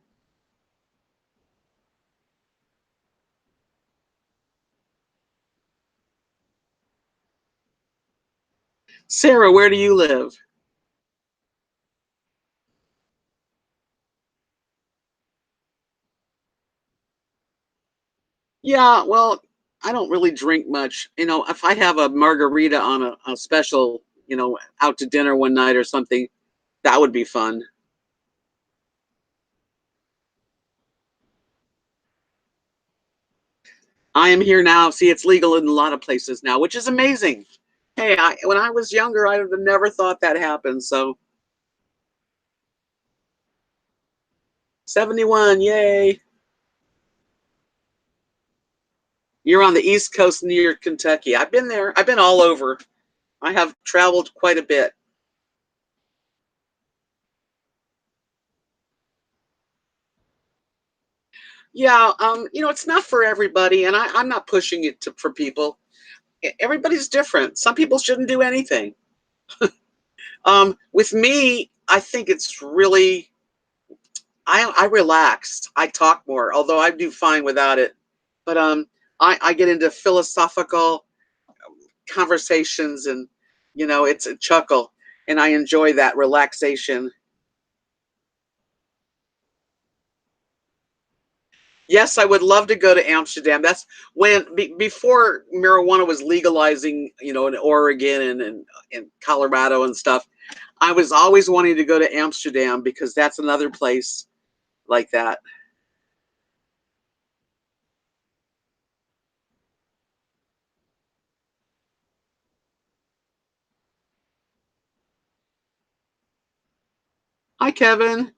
Sarah, where do you live? Yeah, well, I don't really drink much. If I have a margarita on a special, out to dinner one night or something, that would be fun. I am here now. See, it's legal in a lot of places now, which is amazing. Hey, when I was younger, I would have never thought that happened. So 71, yay. You're on the East Coast near Kentucky. I've been there. I've been all over. I have traveled quite a bit. Yeah, it's not for everybody, and I'm not pushing it for people. Everybody's different. Some people shouldn't do anything. With me, I think it's really I relax. I talk more, although I do fine without it. But I get into philosophical conversations, and it's a chuckle, and I enjoy that relaxation. Yes, I would love to go to Amsterdam. That's before marijuana was legalizing, in Oregon and in Colorado and stuff. I was always wanting to go to Amsterdam because that's another place like that. Hi, Kevin.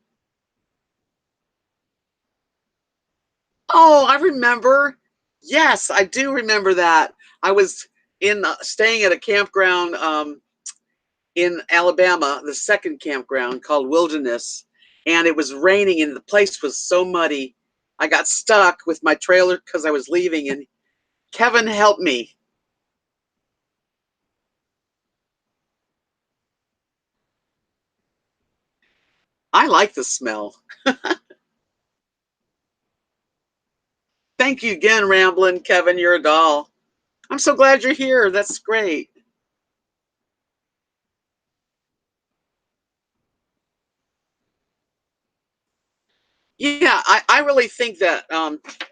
Oh, I remember. Yes, I do remember that. I was in staying at a campground in Alabama, the second campground called Wilderness, and it was raining and the place was so muddy. I got stuck with my trailer because I was leaving, and Kevin helped me. I like the smell. Thank you again, Ramblin' Kevin. You're a doll. I'm so glad you're here. That's great. Yeah, I really think that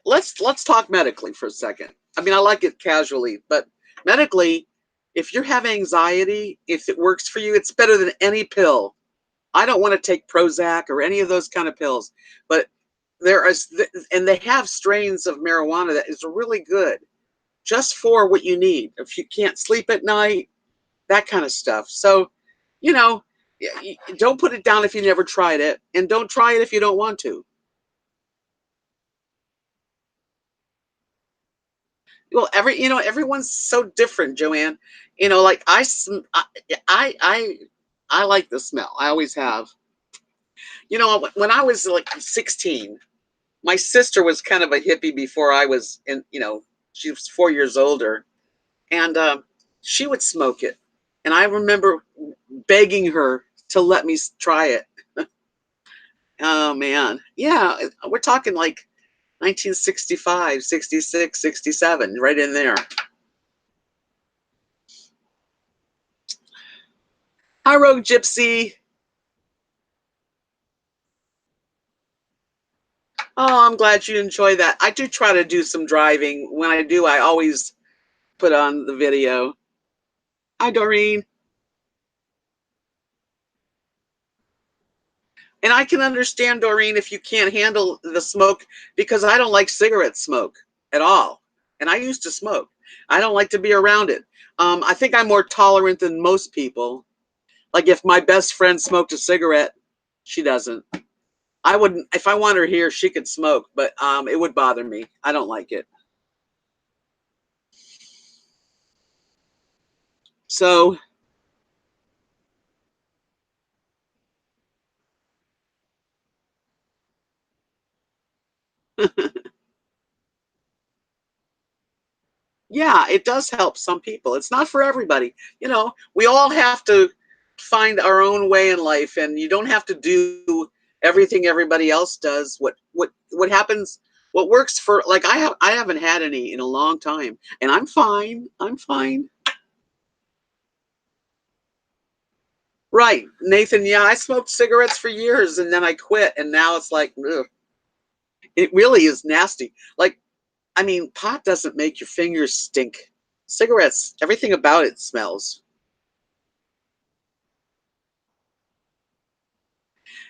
let's talk medically for a second. I mean, I like it casually, but medically, if you have anxiety, if it works for you, it's better than any pill. I don't want to take Prozac or any of those kind of pills, but there is, and they have strains of marijuana that is really good just for what you need. If you can't sleep at night, that kind of stuff. So, you know, don't put it down if you never tried it, and don't try it if you don't want to. Well, everyone's so different, Joanne. Like I like the smell. I always have. When I was like 16, my sister was kind of a hippie before I was, and she was 4 years older, and she would smoke it, and I remember begging her to let me try it. Oh man, yeah, we're talking like 1965, 66, 67, right in there. Hi, Rogue Gypsy. Oh, I'm glad you enjoy that. I do try to do some driving. When I do, I always put on the video. Hi, Doreen. And I can understand, Doreen, if you can't handle the smoke, because I don't like cigarette smoke at all. And I used to smoke. I don't like to be around it. I think I'm more tolerant than most people. Like if my best friend smoked a cigarette, she doesn't. I wouldn't, if I want her here, she could smoke, but it would bother me. I don't like it. So, yeah, it does help some people. It's not for everybody. We all have to find our own way in life, and you don't have to do everything everybody else does. What happens, what works for, like, I haven't had any in a long time, and I'm fine. I'm fine. Right, Nathan. Yeah, I smoked cigarettes for years, and then I quit, and now it's like, ugh, it really is nasty. Like, I mean, pot doesn't make your fingers stink. Cigarettes, everything about it smells.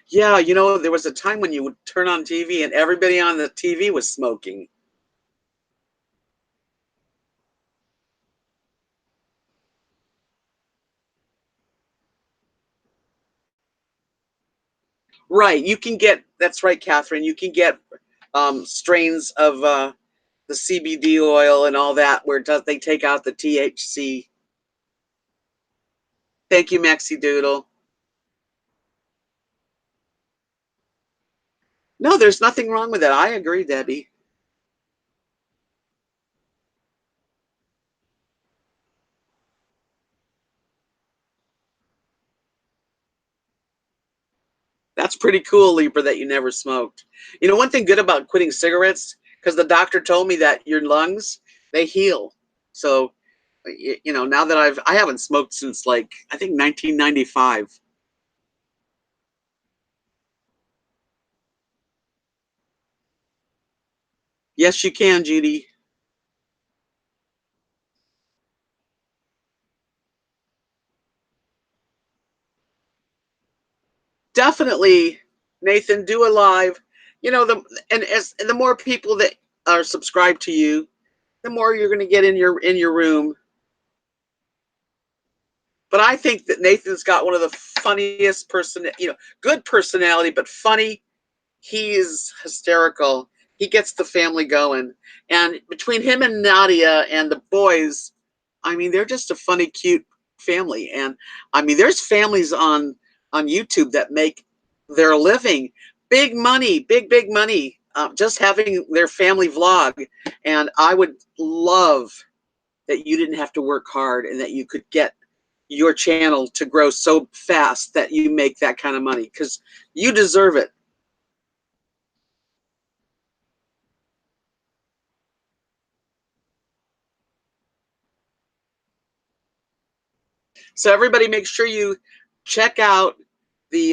Yeah, there was a time when you would turn on TV and everybody on the TV was smoking. Right, you can get, that's right, Catherine, you can get strains of the CBD oil and all that where they take out the THC. Thank you, Maxi Doodle. No, there's nothing wrong with that. I agree, Debbie. That's pretty cool, Libra, that you never smoked. One thing good about quitting cigarettes, because the doctor told me that your lungs, they heal. So, now that I haven't smoked since like, I think 1995. Yes, you can, Judy. Definitely, Nathan, do a live. And the more people that are subscribed to you, the more you're going to get in your room. But I think that Nathan's got one of the funniest good personality, but funny. He is hysterical. He gets the family going. And between him and Nadia and the boys, I mean, they're just a funny, cute family. And I mean, there's families on YouTube that make their living big money, big money, just having their family vlog. And I would love that you didn't have to work hard and that you could get your channel to grow so fast that you make that kind of money because you deserve it. So everybody make sure you check out the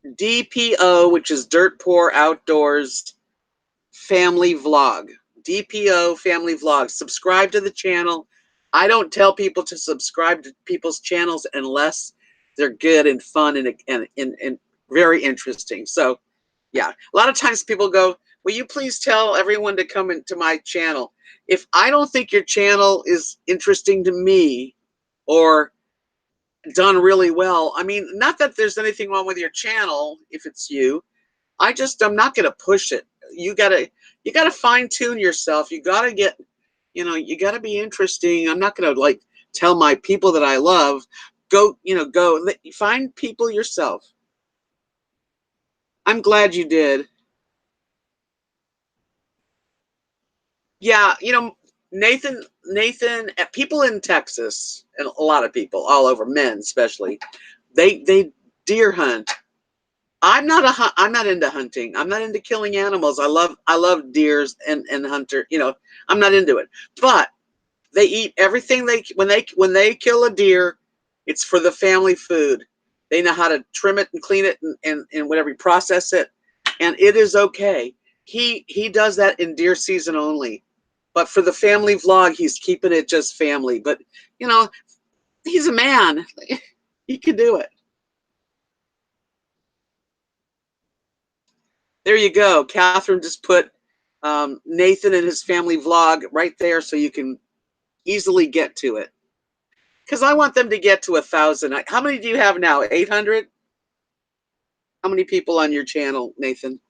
DPO, which is Dirt Poor Outdoors family vlog. DPO family vlog. Subscribe to the channel. I don't tell people to subscribe to people's channels unless they're good and fun and very interesting. So yeah, a lot of times people go, will you please tell everyone to come into my channel? If I don't think your channel is interesting to me or done really well, I mean, not that there's anything wrong with your channel if it's you. I'm not going to push it. You gotta fine tune yourself. You gotta be interesting. I'm not going to like tell my people that I love, go find people yourself. I'm glad you did. Yeah, Nathan, people in Texas and a lot of people all over, men especially, they deer hunt. I'm not into hunting. I'm not into killing animals. I love deers and hunter. I'm not into it. But they eat everything when they kill a deer, it's for the family food. They know how to trim it and clean it and whatever, process it, and it is okay. He does that in deer season only. But for the family vlog, he's keeping it just family. But you know, he's a man. He can do it. There you go. Catherine just put Nathan and his family vlog right there so you can easily get to it. Because I want them to get to 1,000. How many do you have now? 800? How many people on your channel, Nathan?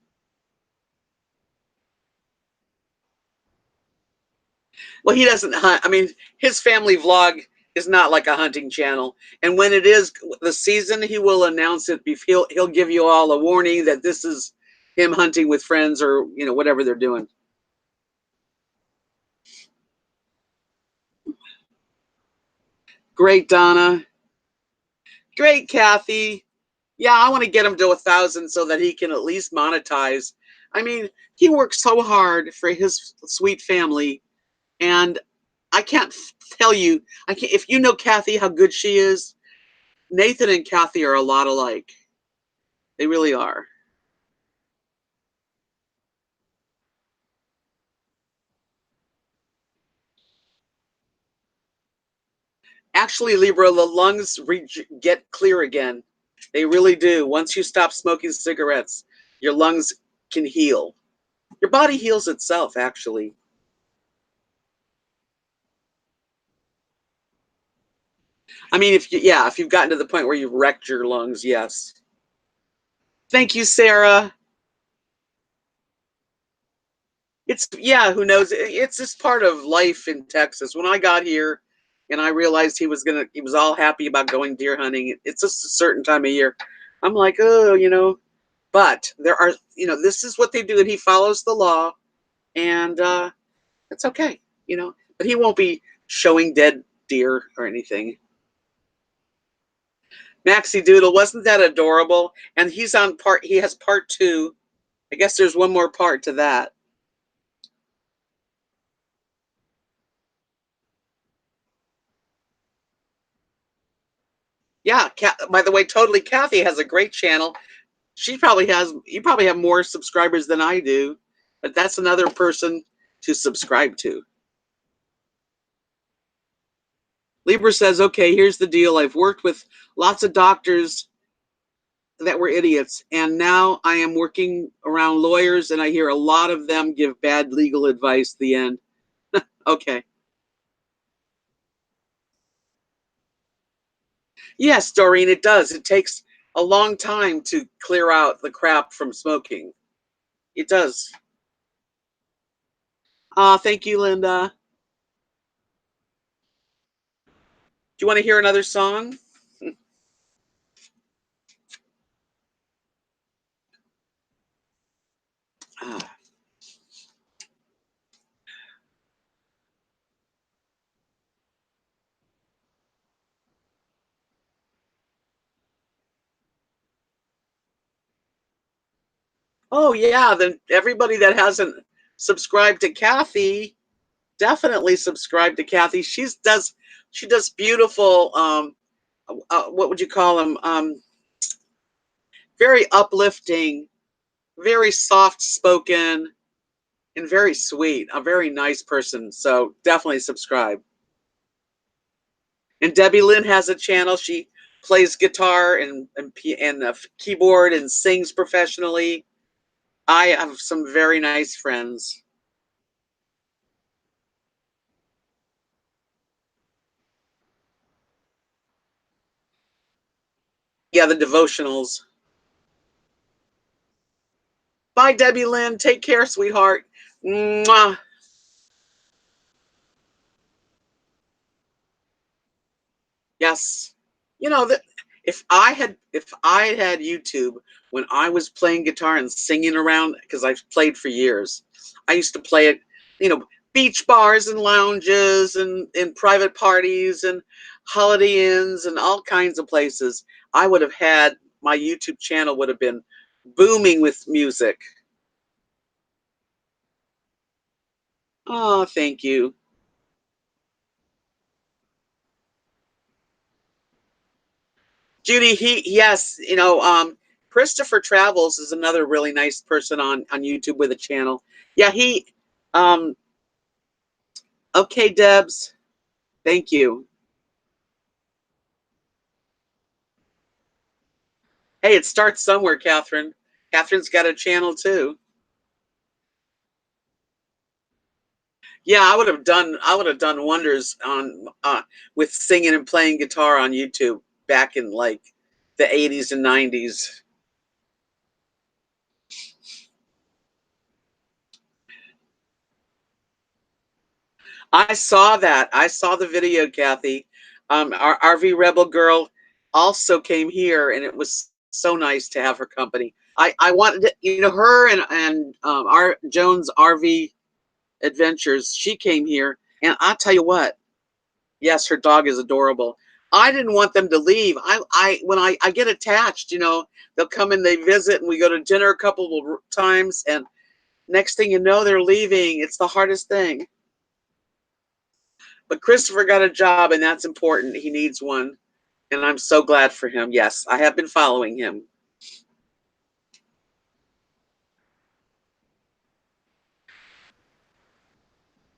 Well, he doesn't hunt. I mean, his family vlog is not like a hunting channel. And when it is the season, he will announce it. He'll give you all a warning that this is him hunting with friends or whatever they're doing. Great, Donna. Great, Kathy. Yeah, I want to get him to 1,000 so that he can at least monetize. I mean, he works so hard for his sweet family, and I can't tell you. I can't. If you know Kathy, how good she is, Nathan and Kathy are a lot alike. They really are. Actually, Libra, the lungs get clear again. They really do. Once you stop smoking cigarettes, your lungs can heal. Your body heals itself, actually. I mean, if you've gotten to the point where you've wrecked your lungs, yes. Thank you, Sarah. It's yeah, who knows? It's just part of life in Texas. When I got here and I realized he was all happy about going deer hunting. It's just a certain time of year. I'm like, oh, but there are, this is what they do, and he follows the law, and it's okay. But he won't be showing dead deer or anything. Maxie Doodle, wasn't that adorable? And he has part two. I guess there's one more part to that. Yeah, by the way, totally. Kathy has a great channel. You probably have more subscribers than I do, but that's another person to subscribe to. Libra says, okay, here's the deal. I've worked with lots of doctors that were idiots, and now I am working around lawyers, and I hear a lot of them give bad legal advice. The end. Okay. Yes, Doreen, it does. It takes a long time to clear out the crap from smoking. It does. Thank you, Linda. Do you want to hear another song? Ah. Oh yeah, then everybody that hasn't subscribed to Kathy, definitely subscribe to Kathy. She does beautiful what would you call them? Very uplifting, very soft spoken, and very sweet. A very nice person. So definitely subscribe. And Debbie Lynn has a channel. She plays guitar and keyboard and sings professionally. I have some very nice friends. Yeah, the devotionals. Bye, Debbie Lynn. Take care, sweetheart. Mwah. Yes. You know that if I had YouTube when I was playing guitar and singing around, because I've played for years, I used to play it, you know, beach bars and lounges and in private parties and Holiday Inns and all kinds of places. I would have had my YouTube channel would have been booming with music. Oh, thank you. Judy, yes, Christopher Travels is another really nice person on YouTube with a channel. Yeah, um, okay, Debs, thank you. Hey, it starts somewhere, Catherine. Catherine's got a channel too. Yeah, I would have done wonders on with singing and playing guitar on YouTube back in like the 80s and 90s. I saw that. I saw the video, Kathy. Our RV Rebel girl also came here, and it was so nice to have her company. I wanted to, her and our Jones RV Adventures. She came here, and I'll tell you what. Yes, her dog is adorable. I didn't want them to leave. When I get attached, they'll come and they visit, and we go to dinner a couple of times, and next thing you know, they're leaving. It's the hardest thing. But Christopher got a job, and that's important. He needs one. And I'm so glad for him. Yes, I have been following him.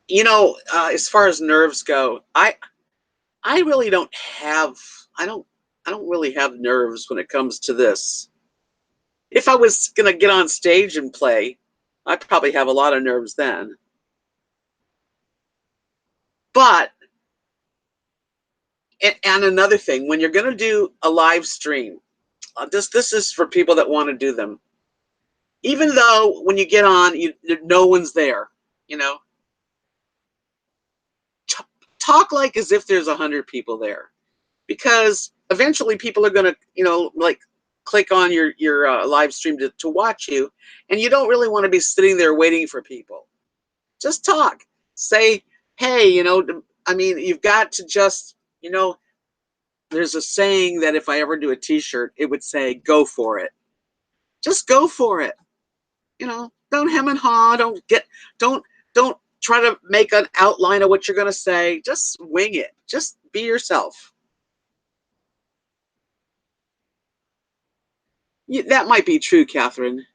You know, as far as nerves go, I really don't have I don't really have nerves when it comes to this. If I was gonna get on stage and play, I'd probably have a lot of nerves then. But and another thing, when you're gonna do a live stream, this is for people that want to do them. Even though when you get on, no one's there, you know, talk like as if there's 100 people there, because eventually people are gonna, like click on your live stream to watch you, and you don't really want to be sitting there waiting for people. Just talk, say, hey, I mean, you've got to just, there's a saying that if I ever do a T-shirt, it would say, "Go for it." Just go for it. Don't hem and haw. Don't don't try to make an outline of what you're going to say. Just wing it. Just be yourself. That might be true, Catherine.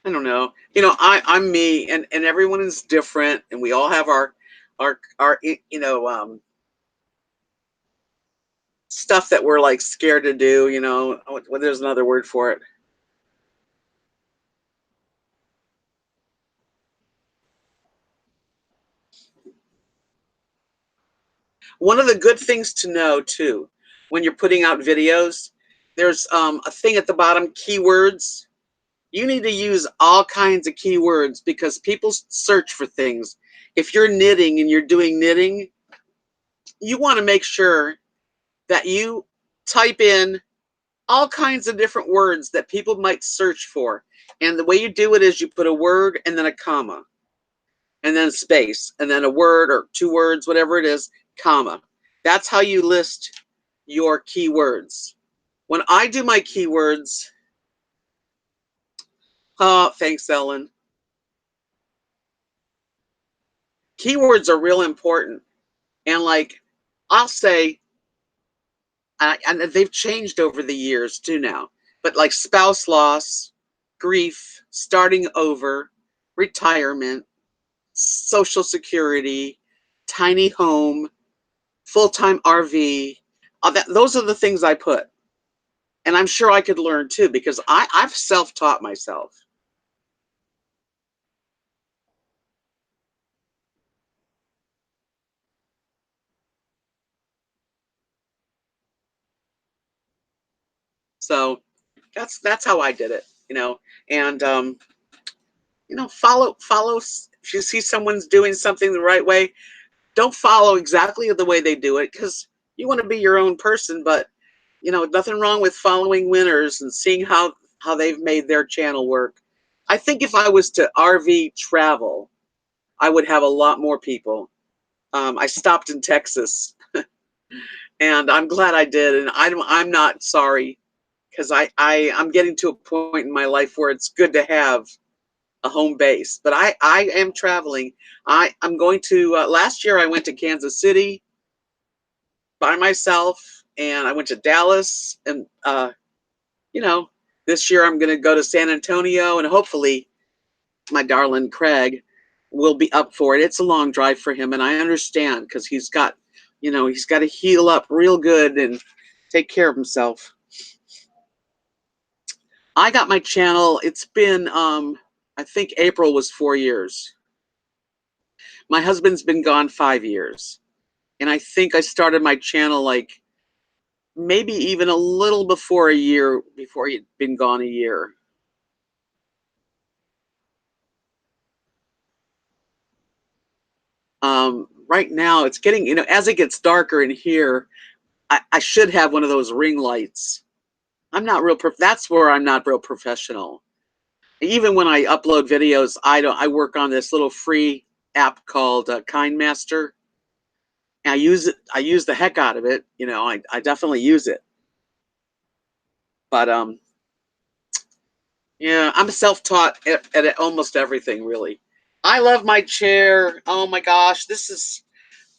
I don't know. I'm me, and everyone is different, and we all have our stuff that we're like scared to do. There's another word for it. One of the good things to know too, when you're putting out videos, there's a thing at the bottom, keywords. You need to use all kinds of keywords because people search for things. If you're knitting and you're doing knitting, you want to make sure that you type in all kinds of different words that people might search for. And the way you do it is you put a word and then a comma and then a space and then a word or two words, whatever it is, comma. That's how you list your keywords. When I do my keywords, thanks, Ellen. Keywords are real important. And like, I'll say, and they've changed over the years too now, but like spouse loss, grief, starting over, retirement, social security, tiny home, full-time RV, those are the things I put. And I'm sure I could learn too, because I've self-taught myself. So that's how I did it, and follow. If you see someone's doing something the right way, don't follow exactly the way they do it, because you want to be your own person. But nothing wrong with following winners and seeing how they've made their channel work. I think if I was to RV travel, I would have a lot more people. I stopped in Texas, and I'm glad I did, and I'm not sorry, because I'm getting to a point in my life where it's good to have a home base. But I am traveling. I'm going to. Last year I went to Kansas City by myself, and I went to Dallas, and you know, this year I'm going to go to San Antonio, and hopefully my darling Craig will be up for it. It's a long drive for him, and I understand, because he's got to heal up real good and take care of himself. I got my channel. It's been I think April was 4 years. My husband's been gone 5 years, and I think I started my channel like maybe even a little before a year before he'd been gone a year. Right now it's getting, as it gets darker in here, I should have one of those ring lights. I'm not real that's where I'm not real professional. Even when I upload videos, I work on this little free app called KindMaster. I use it. I use the heck out of it. I definitely use it. But yeah, I'm self-taught at almost everything, really. I love my chair. Oh my gosh, this is,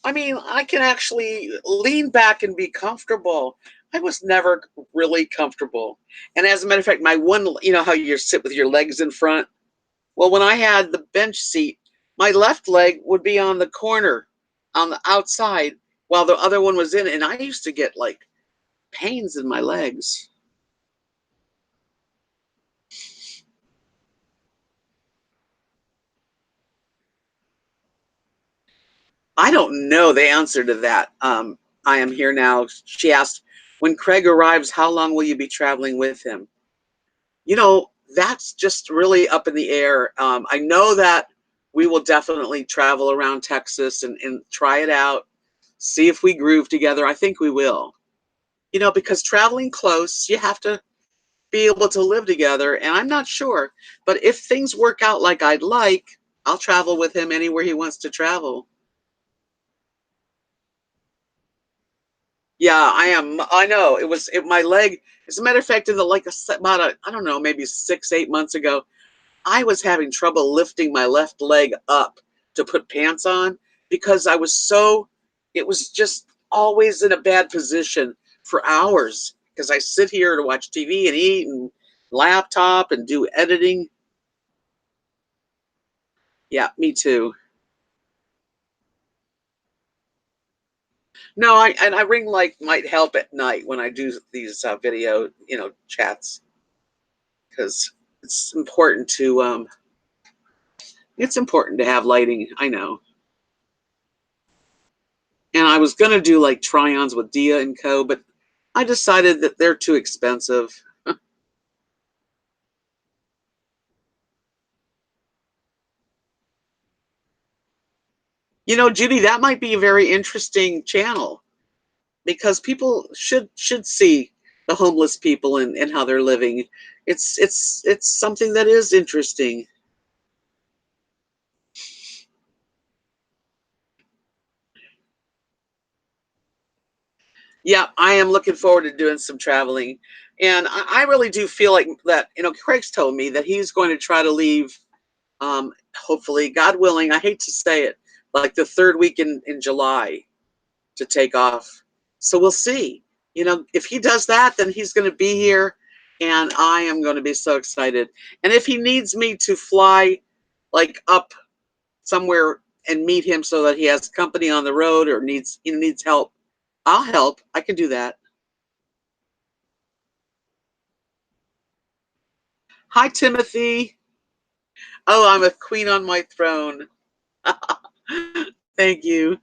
I mean, I can actually lean back and be comfortable. I was never really comfortable. And as a matter of fact, my one, you know how you sit with your legs in front? Well, when I had the bench seat, my left leg would be on the corner on the outside while the other one was in. And I used to get like pains in my legs. I don't know the answer to that. I am here now. She asked, when Craig arrives, how long will you be traveling with him? You know, that's just really up in the air. I know that we will definitely travel around Texas and try it out, see if we groove together. I think we will. You know, because traveling close, you have to be able to live together. And I'm not sure, but if things work out like I'd like, I'll travel with him anywhere he wants to travel. Yeah, I am. I know my leg. As a matter of fact, in the like about I don't know, maybe 6, 8 months ago, I was having trouble lifting my left leg up to put pants on because it was just always in a bad position for hours because I sit here to watch TV and eat and laptop and do editing. Yeah, me too. No, I ring light might help at night when I do these video, chats because it's important to have lighting. I know. And I was gonna do like try-ons with Dia and Co, but I decided that they're too expensive. You know, Judy, that might be a very interesting channel because people should see the homeless people and how they're living. It's something that is interesting. Yeah, I am looking forward to doing some traveling. And I really do feel like that, Craig's told me that he's going to try to leave, hopefully, God willing, I hate to say it, like the third week in July to take off. So we'll see. You know, if he does that, then he's going to be here, and I am going to be so excited. And if he needs me to fly like up somewhere and meet him so that he has company on the road or needs help, I'll help. I can do that. Hi, Timothy. Oh, I'm a queen on my throne. Thank you.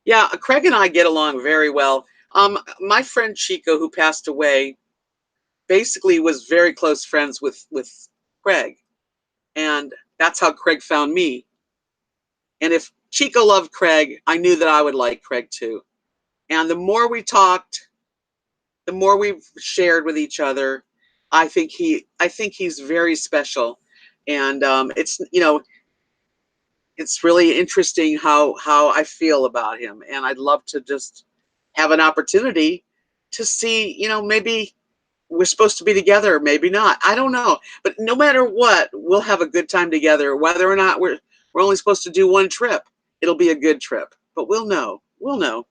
Yeah, Craig and I get along very well. My friend Chico, who passed away, basically was very close friends with Craig, and that's how Craig found me. And if Chico loved Craig, I knew that I would like Craig too. And the more we talked, the more we've shared with each other, I think he's very special, and it's really interesting how I feel about him, and I'd love to just have an opportunity to see, maybe we're supposed to be together, maybe not. I don't know, but no matter what, we'll have a good time together. Whether or not we're only supposed to do one trip, it'll be a good trip. But we'll know. We'll know.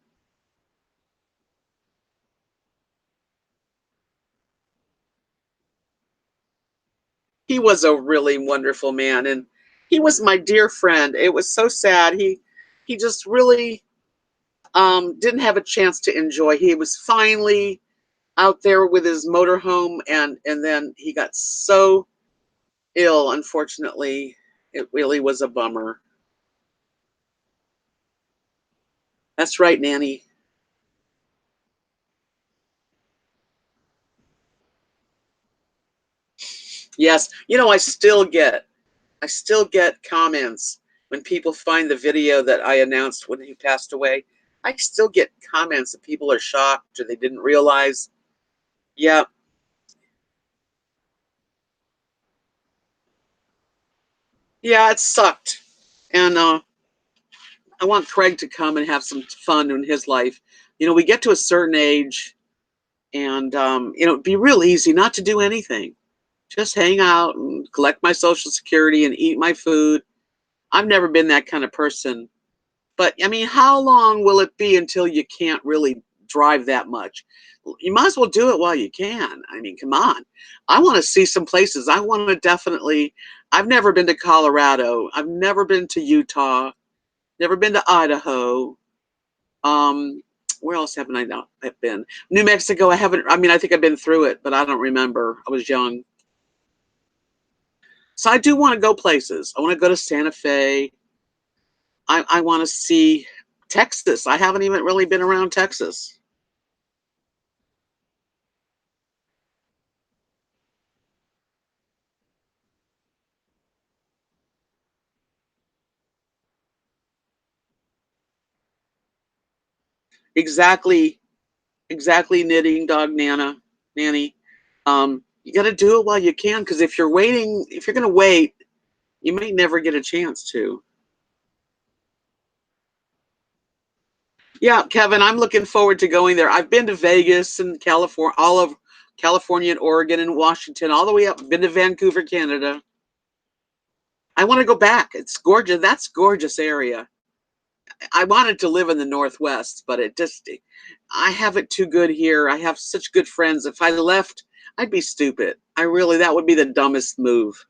He was a really wonderful man, and he was my dear friend. It was so sad. He just really didn't have a chance to enjoy. He was finally out there with his motorhome, and then he got so ill. Unfortunately, it really was a bummer. That's right, Nanny. Yes, I still get comments when people find the video that I announced when he passed away. I still get comments that people are shocked or they didn't realize. Yeah, yeah, it sucked. And I want Craig to come and have some fun in his life. We get to a certain age, and it'd be real easy not to do anything. Just hang out and collect my Social Security and eat my food. I've never been that kind of person. But I mean, how long will it be until you can't really drive that much? You might as well do it while you can. I mean, come on. I want to see some places. I want to definitely. I've never been to Colorado. I've never been to Utah. Never been to Idaho. Um, where else haven't I not been? New Mexico. I haven't. I mean, I think I've been through it, but I don't remember. I was young. So I do want to go places. I want to go to Santa Fe. I want to see Texas. I haven't even really been around Texas. Exactly, exactly. Knitting dog nanny. You got to do it while you can, because if you're going to wait, you may never get a chance to. Yeah, Kevin, I'm looking forward to going there. I've been to Vegas and California, all of California and Oregon and Washington, all the way up. Been to Vancouver, Canada. I want to go back. It's gorgeous. That's gorgeous area. I wanted to live in the Northwest, but I have it too good here. I have such good friends. If I left, I'd be stupid. That would be the dumbest move.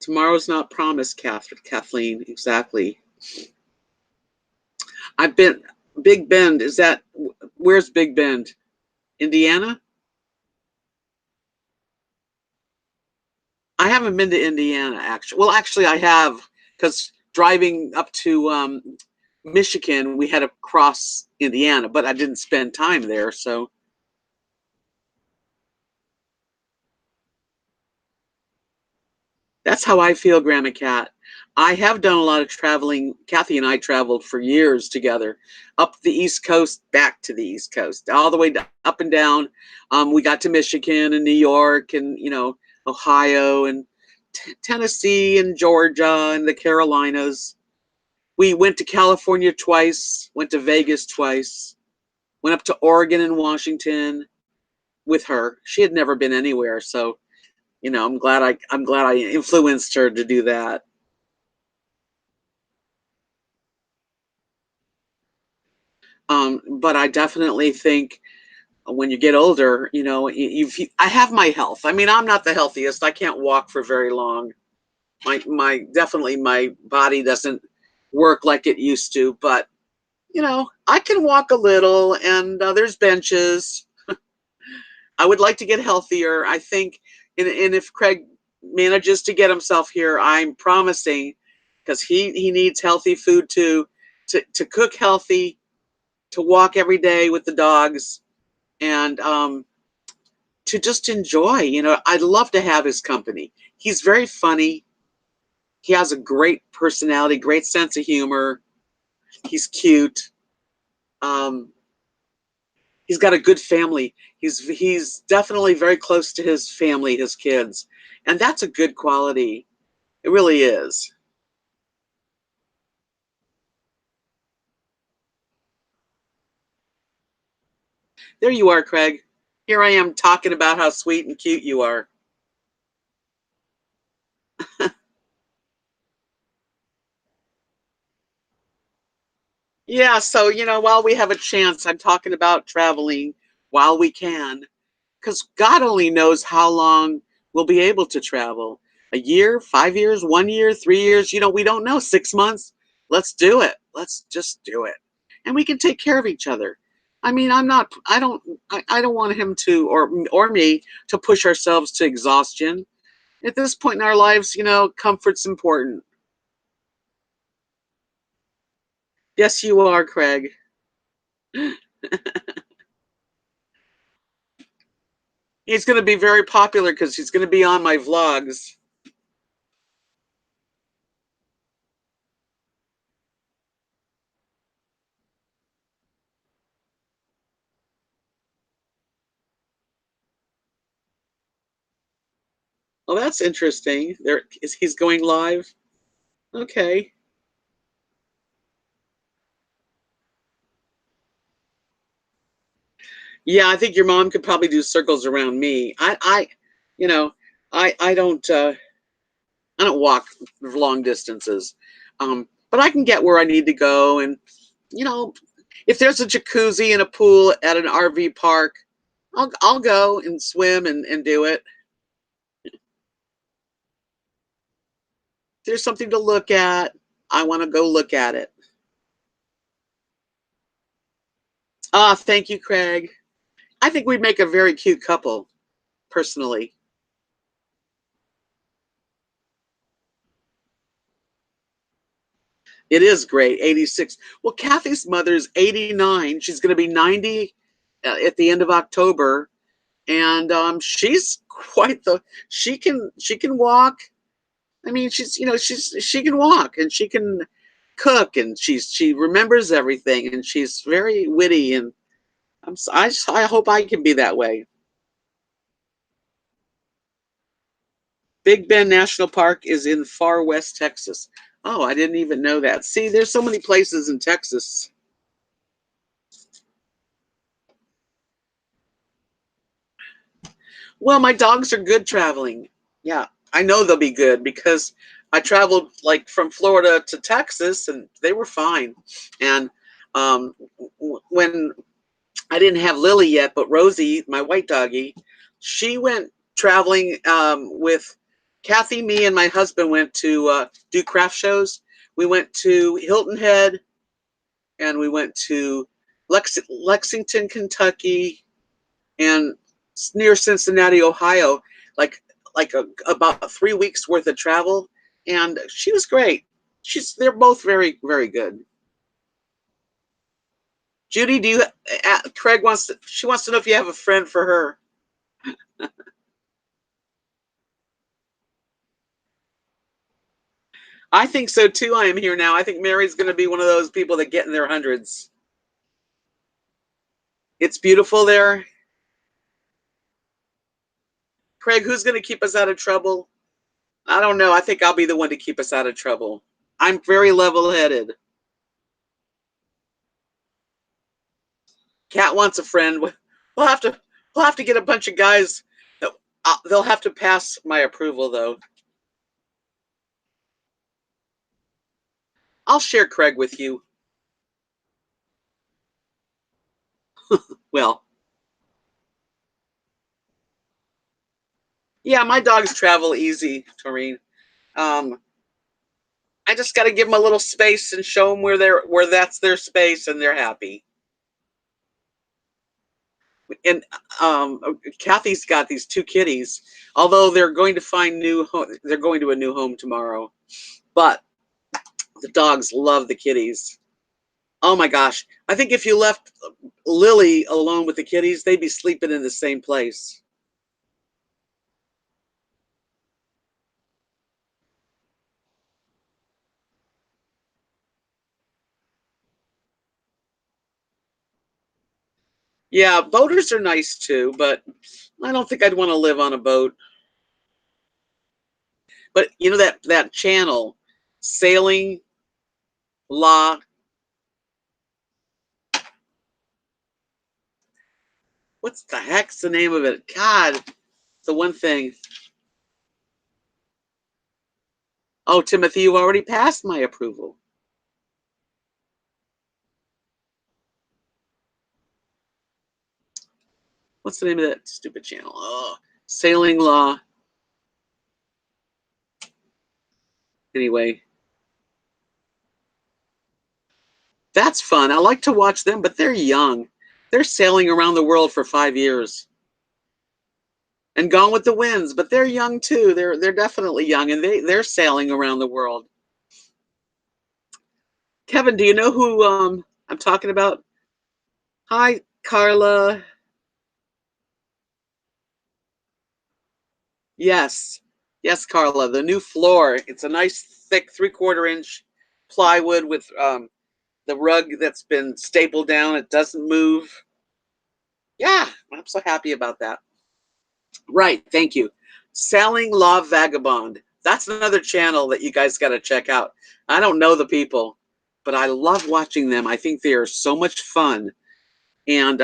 Tomorrow's not promised, Kathleen. Exactly. I've been, Big Bend. Where's Big Bend? Indiana? I haven't been to Indiana, actually. Well, actually, I have, because driving up to Michigan, we had to cross Indiana, but I didn't spend time there. So that's how I feel, Grandma Cat. I have done a lot of traveling. Kathy and I traveled for years together, up the East Coast, back to the East Coast, all the way up and down. We got to Michigan and New York and, Ohio and Tennessee and Georgia and the Carolinas. We went to California twice, went to Vegas twice, went up to Oregon and Washington with her. She had never been anywhere, so I'm glad I influenced her to do that. But I definitely think when you get older, I have my health. I mean, I'm not the healthiest. I can't walk for very long. My body doesn't work like it used to, but I can walk a little, and there's benches. I would like to get healthier. I think, and if Craig manages to get himself here, I'm promising, because he needs healthy food too, to cook healthy, to walk every day with the dogs, and to just enjoy. I'd love to have his company. He's very funny. He has a great personality, great sense of humor. He's cute. Um, he's got a good family. He's definitely very close to his family, his kids, and that's a good quality. It really is. There you are, Craig. Here I am talking about how sweet and cute you are. Yeah, so while we have a chance, I'm talking about traveling while we can, because God only knows how long we'll be able to travel. A year, 5 years, 1 year, 3 years, we don't know. 6 months. Let's do it. Let's just do it. And we can take care of each other. I mean, I don't want him to, or me, to push ourselves to exhaustion. At this point in our lives, comfort's important. Yes, you are, Craig. He's going to be very popular because he's going to be on my vlogs. Oh, that's interesting. He's going live. Okay. Yeah, I think your mom could probably do circles around me. You know, I I don't walk long distances, but I can get where I need to go. And you know, if there's a jacuzzi and a pool at an RV park, I'll go and swim and do it. If there's something to look at, I want to go look at it. Ah, thank you, Craig. I think we'd make a very cute couple, personally. It is great. 86. Well, Kathy's mother's 89. She's going to be 90 at the end of October, and she's quite the. She can walk. I mean, she can walk and she can cook, and she remembers everything, and she's very witty, and I hope I can be that way. Big Bend National Park is in far west Texas. Oh, I didn't even know that. See, there's so many places in Texas. Well, my dogs are good traveling. Yeah, I know they'll be good because I traveled like from Florida to Texas and they were fine. And when I didn't have Lily yet, but Rosie, my white doggie, she went traveling with Kathy, me, and my husband went to do craft shows. We went to Hilton Head and we went to Lexington, Kentucky, and near Cincinnati, Ohio, like about 3 weeks worth of travel, and she was great. They're both very very good. Judy, do you? Craig wants to know if you have a friend for her. I think so too. I am here now. I think Mary's going to be one of those people that get in their hundreds. It's beautiful there. Craig, who's going to keep us out of trouble? I don't know. I think I'll be the one to keep us out of trouble. I'm very level-headed. Cat wants a friend. We'll have to we'll have to get a bunch of guys. They'll have to pass my approval though. I'll share Craig with you. Well, yeah, my dogs travel easy, Taurine. Um, I just got to give them a little space and show them where that's their space and they're happy. And Kathy's got these two kitties. Although they're going to they're going to a new home tomorrow. But the dogs love the kitties. Oh my gosh. I think if you left Lily alone with the kitties, they'd be sleeping in the same place. Yeah, boaters are nice too, but I don't think I'd want to live on a boat. But you know that channel, Sailing La, what's the heck's the name of it? God, the one thing. Oh, Timothy, you already passed my approval. What's the name of that stupid channel? Oh, Sailing Law. Anyway, that's fun. I like to watch them, but they're young. They're sailing around the world for 5 years. And Gone with the Winds, but they're young too. They're definitely young, and they're sailing around the world. Kevin, do you know who I'm talking about? Hi, Carla. Yes, yes, Carla. The new floor. It's a nice, thick 3/4 inch plywood with the rug that's been stapled down. It doesn't move. Yeah, I'm so happy about that. Right, thank you. Selling La Vagabond. That's another channel that you guys got to check out. I don't know the people, but I love watching them. I think they are so much fun. And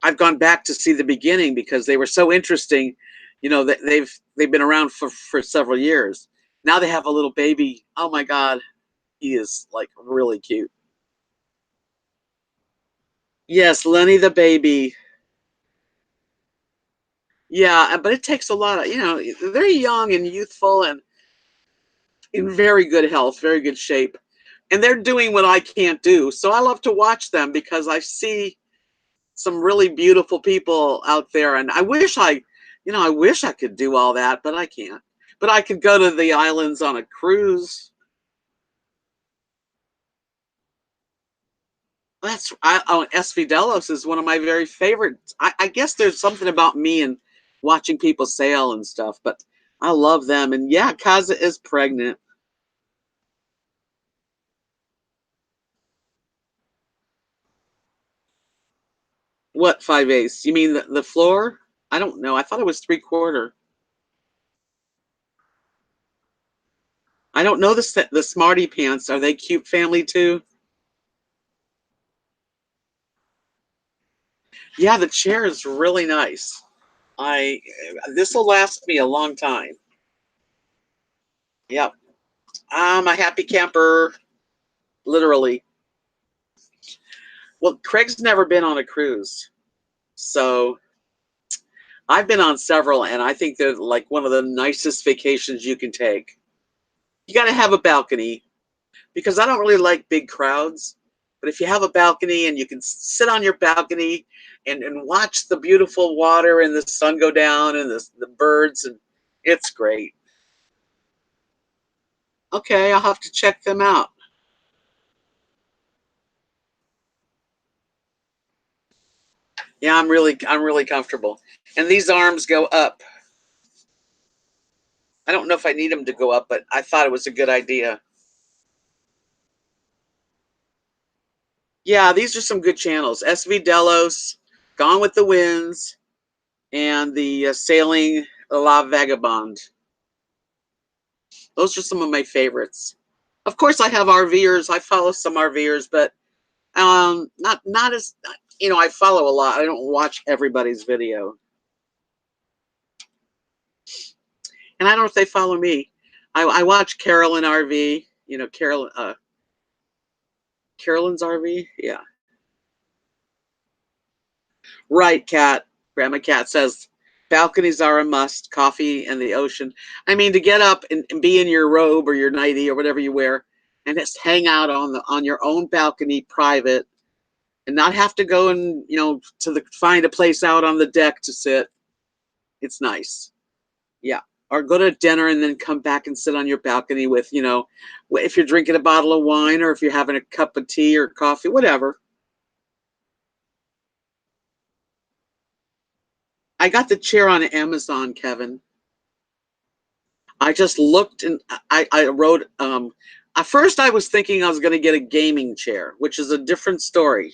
I've gone back to see the beginning because they were so interesting. You know, they've been around for several years. Now they have a little baby. Oh my God, he is like really cute. Yes, Lenny the baby. Yeah, but it takes a lot of, they're young and youthful and in very good health, very good shape. And they're doing what I can't do. So I love to watch them because I see some really beautiful people out there. And I wish I could do all that, but I can't. But I could go to the islands on a cruise. SVDelos is one of my very favorites. I guess there's something about me and watching people sail and stuff, but I love them. And yeah, Kaza is pregnant. What 5/8? You mean the floor? I don't know. I thought it was 3/4. I don't know the Smarty Pants. Are they cute family too? Yeah, the chair is really nice. I This will last me a long time. Yep. I'm a happy camper, literally. Well, Craig's never been on a cruise, so I've been on several, and I think they're like one of the nicest vacations you can take. You got to have a balcony because I don't really like big crowds. But if you have a balcony and you can sit on your balcony and watch the beautiful water and the sun go down and the birds, and it's great. Okay, I'll have to check them out. Yeah, I'm really comfortable. And these arms go up. I don't know if I need them to go up, but I thought it was a good idea. Yeah, these are some good channels. SV Delos, Gone with the Winds, and the Sailing La Vagabond. Those are some of my favorites. Of course, I have RVers. I follow some RVers, but not as I follow a lot. I don't watch everybody's video, and I don't know if they follow me. I watch Carolyn RV. Carolyn's RV. Yeah, right, Cat. Grandma Cat says balconies are a must. Coffee and the ocean. I mean, to get up and be in your robe or your nightie or whatever you wear, and just hang out on your own balcony, private, and not have to go and find a place out on the deck to sit. It's nice. Yeah. Or go to dinner and then come back and sit on your balcony with, if you're drinking a bottle of wine or if you're having a cup of tea or coffee, whatever. I got the chair on Amazon, Kevin. I just looked and I wrote, at first I was thinking I was going to get a gaming chair, which is a different story.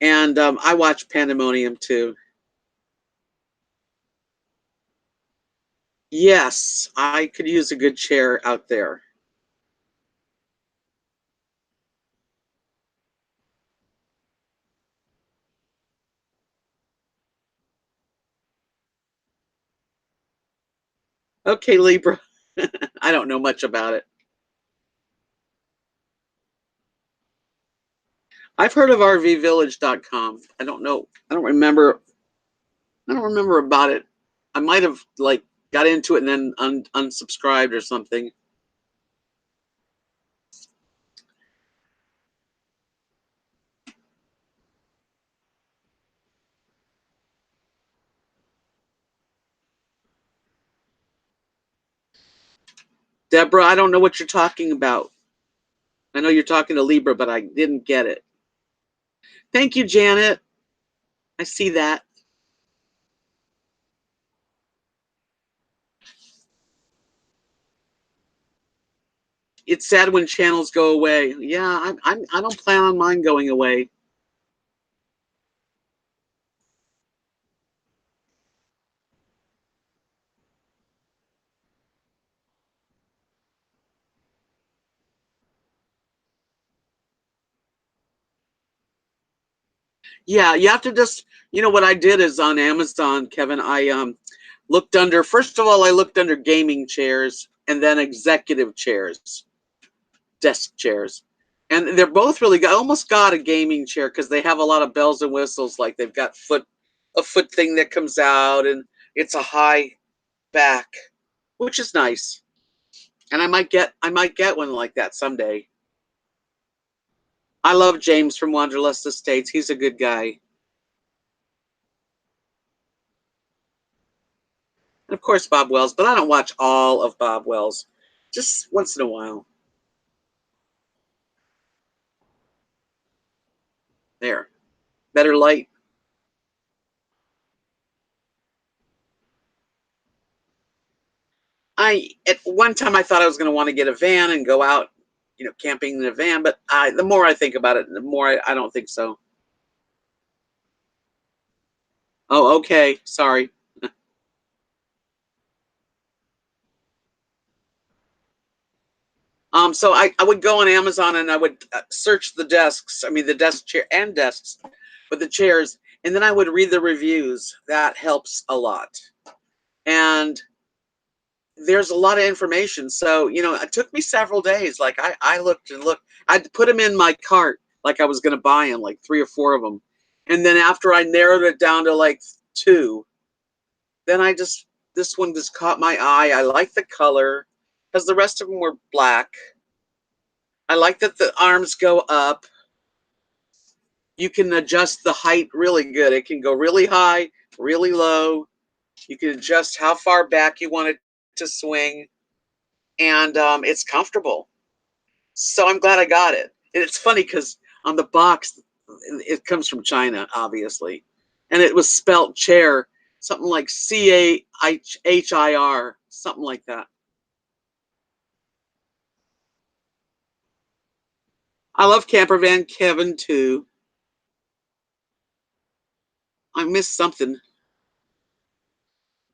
And I watch Pandemonium too. Yes, I could use a good chair out there. Okay, Libra. I don't know much about it. I've heard of RVVillage.com. I don't know. I don't remember. I don't remember about it. I might have got into it and then unsubscribed or something. Deborah, I don't know what you're talking about. I know you're talking to Libra, but I didn't get it. Thank you, Janet. I see that. It's sad when channels go away. Yeah, I don't plan on mine going away. Yeah, you have to just, what I did is on Amazon, Kevin, I looked under, first of all, I looked under gaming chairs and then executive chairs, desk chairs. And they're both really good. I almost got a gaming chair because they have a lot of bells and whistles. Like they've got a foot thing that comes out, and it's a high back, which is nice. And I might get one like that someday. I love James from Wanderlust Estates. He's a good guy. And of course Bob Wells, but I don't watch all of Bob Wells. Just once in a while. There. Better light. At one time I thought I was going to want to get a van and go out, camping in a van, but the more I think about it, the more I don't think so. Oh, okay. Sorry. So I would go on Amazon and I would search the desks. I mean, the desk chair and desks, but the chairs, and then I would read the reviews. That helps a lot. And there's a lot of information. So, it took me several days. Like I looked and looked. I'd put them in my cart like I was going to buy them, like 3 or 4 of them. And then after I narrowed it down to like 2, then this one just caught my eye. I like the color because the rest of them were black. I like that the arms go up. You can adjust the height really good. It can go really high, really low. You can adjust how far back you want it to swing, and it's comfortable. So I'm glad I got it. And it's funny because on the box, it comes from China, obviously, and it was spelt chair, something like CAHIR, something like that. I love Camper Van Kevin too. I missed something.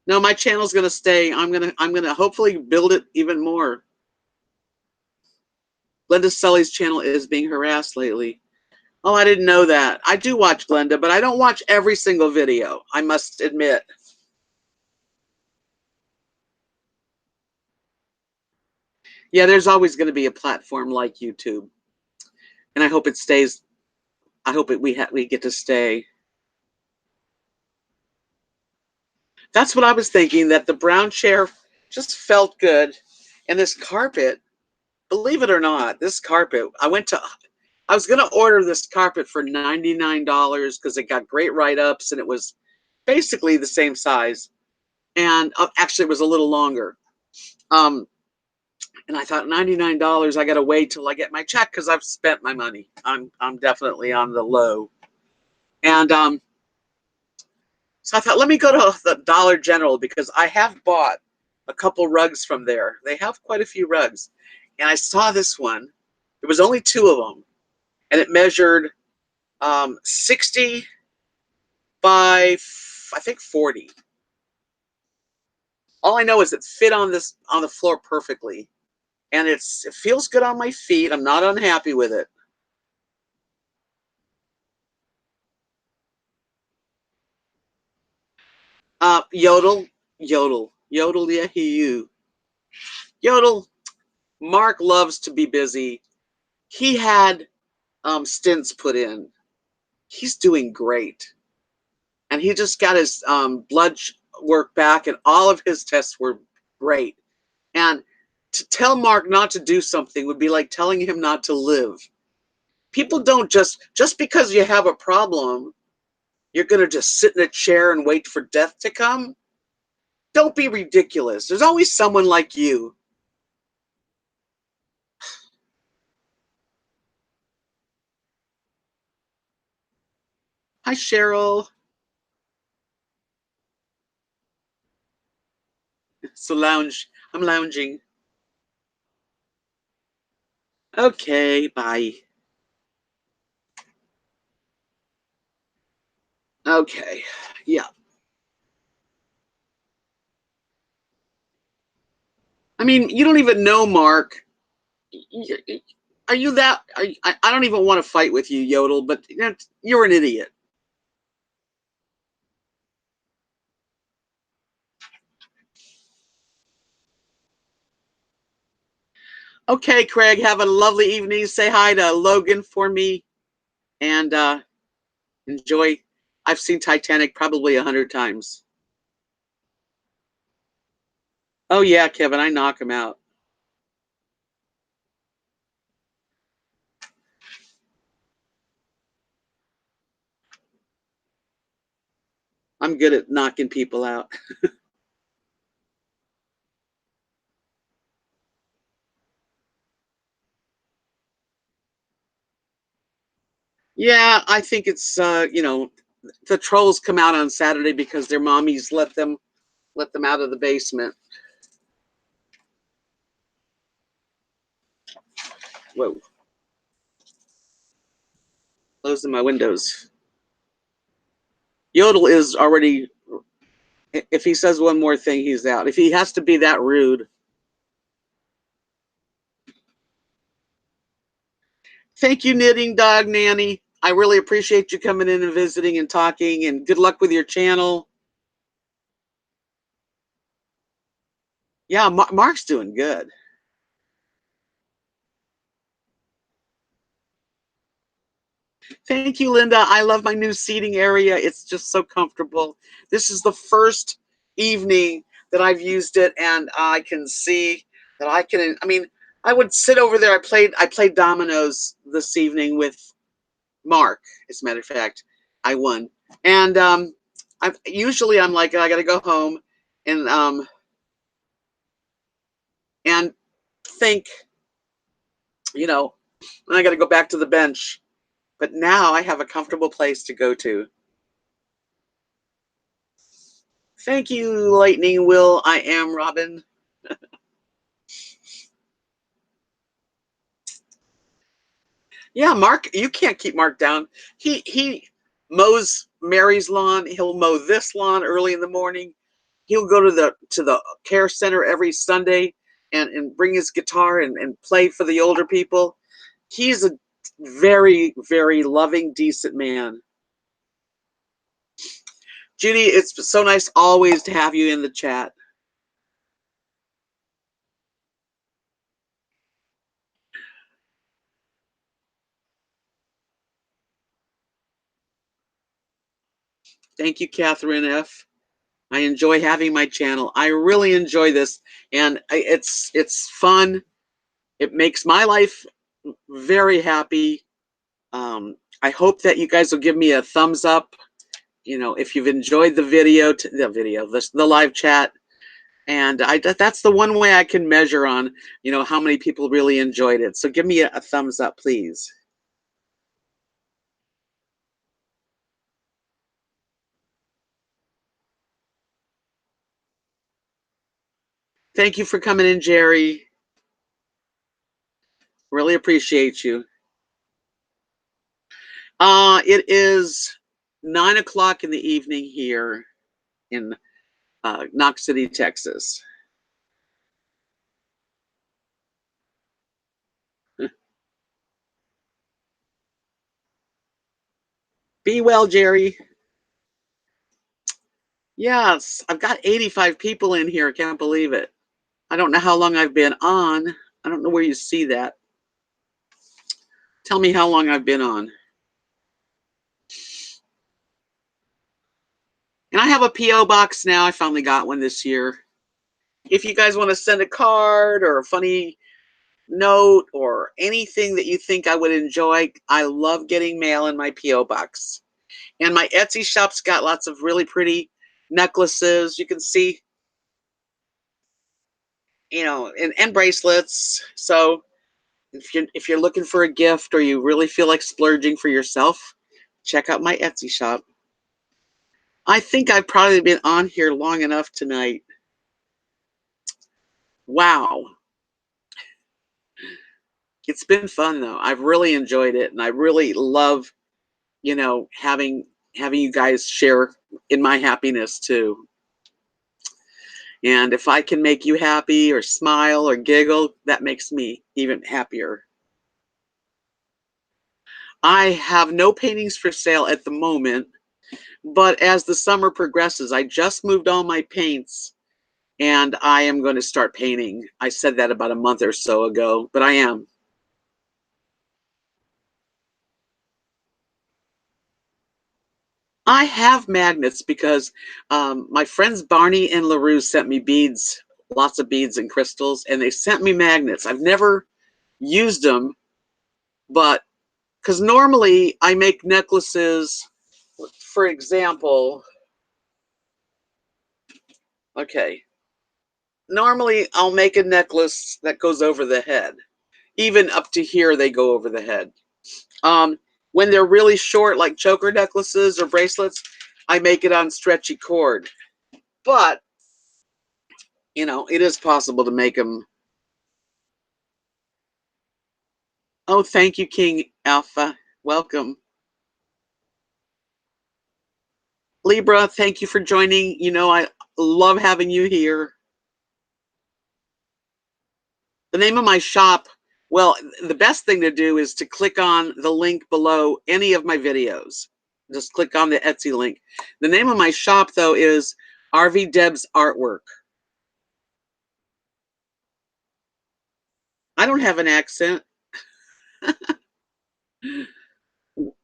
No, my channel's gonna stay. I'm gonna hopefully build it even more. Glenda Sully's channel is being harassed lately. Oh, I didn't know that. I do watch Glenda, but I don't watch every single video, I must admit. Yeah, there's always going to be a platform like YouTube, and I hope it stays. I hope we get to stay. That's what I was thinking. That the brown chair just felt good, and this carpet. Believe it or not, this carpet. I was going to order this carpet for $99 because it got great write-ups and it was basically the same size, and actually it was a little longer. Um, and I thought $99. I got to wait till I get my check because I've spent my money. I'm definitely on the low, and so I thought, let me go to the Dollar General because I have bought a couple rugs from there. They have quite a few rugs, and I saw this one. There was only 2 of them, and it measured 60 by I think 40. All I know is it fit on the floor perfectly, and it feels good on my feet. I'm not unhappy with it. Yodel, yodel, yodel, yeah, you. Yodel. Mark loves to be busy. He had stints put in. He's doing great, and he just got his blood work back, and all of his tests were great. And to tell Mark not to do something would be like telling him not to live. People don't just because you have a problem, you're going to just sit in a chair and wait for death to come. Don't be ridiculous. There's always someone like you. Hi, Cheryl. So lounge. I'm lounging. Okay, bye. Okay, yeah. I mean, you don't even know Mark. Are you that? I don't even want to fight with you, Yodel, but you're an idiot. Okay, Craig, have a lovely evening. Say hi to Logan for me, and enjoy. I've seen Titanic probably 100 times. Oh yeah, Kevin, I knock him out. I'm good at knocking people out. Yeah, I think it's the trolls come out on Saturday because their mommies let them out of the basement. Whoa, closing my windows. Yodel is already. If he says one more thing, he's out. If he has to be that rude. Thank you, Knitting Dog Nanny. I really appreciate you coming in and visiting and talking, and good luck with your channel. Yeah, Mark's doing good. Thank you, Linda. I love my new seating area. It's just so comfortable. This is the first evening that I've used it, and I can see that I can. I mean, I would sit over there. I played dominoes this evening with Mark. As a matter of fact, I won, and I'm like I got to go home and think, you know, and I got to go back to the bench. But now I have a comfortable place to go to. Thank you, Lightning Will. I am Robin. Yeah, Mark, you can't keep Mark down. He mows Mary's lawn. He'll mow this lawn early in the morning. He'll go to the care center every Sunday and bring his guitar and play for the older people. He's a very, very loving, decent man. Judy, it's so nice always to have you in the chat. Thank you, Catherine F. I enjoy having my channel. I really enjoy this, and it's fun. It makes my life very happy. I hope that you guys will give me a thumbs up. If you've enjoyed the video, the live chat, and that's the one way I can measure on, how many people really enjoyed it. So give me a thumbs up, please. Thank you for coming in, Jerry. Really appreciate you. It is 9 o'clock in the evening here in Knox City, Texas. Be well, Jerry. Yes, I've got 85 people in here. I can't believe it. I don't know how long I've been on. I don't know where you see that. Tell me how long I've been on. And I have a P.O. box now. I finally got one this year. If you guys want to send a card or a funny note or anything that you think I would enjoy, I love getting mail in my P.O. box. And my Etsy shop's got lots of really pretty necklaces. You can see, and bracelets. So if you're looking for a gift or you really feel like splurging for yourself, check out my Etsy shop. I think I've probably been on here long enough tonight. Wow. It's been fun though. I've really enjoyed it, and I really love, having you guys share in my happiness too. And if I can make you happy or smile or giggle, that makes me even happier. I have no paintings for sale at the moment, but as the summer progresses, I just moved all my paints and I am going to start painting. I said that about a month or so ago, but I am. I have magnets because my friends Barney and LaRue sent me beads, lots of beads and crystals, and they sent me magnets. I've never used them, but because normally I make necklaces, for example, okay, normally I'll make a necklace that goes over the head. Even up to here, they go over the head. When they're really short, like choker necklaces or bracelets, I make it on stretchy cord. But, it is possible to make them. Oh, thank you, King Alpha. Welcome. Libra, thank you for joining. I love having you here. The name of my shop, well, the best thing to do is to click on the link below any of my videos. Just click on the Etsy link. The name of my shop, though, is RVDebs Artwork. I don't have an accent.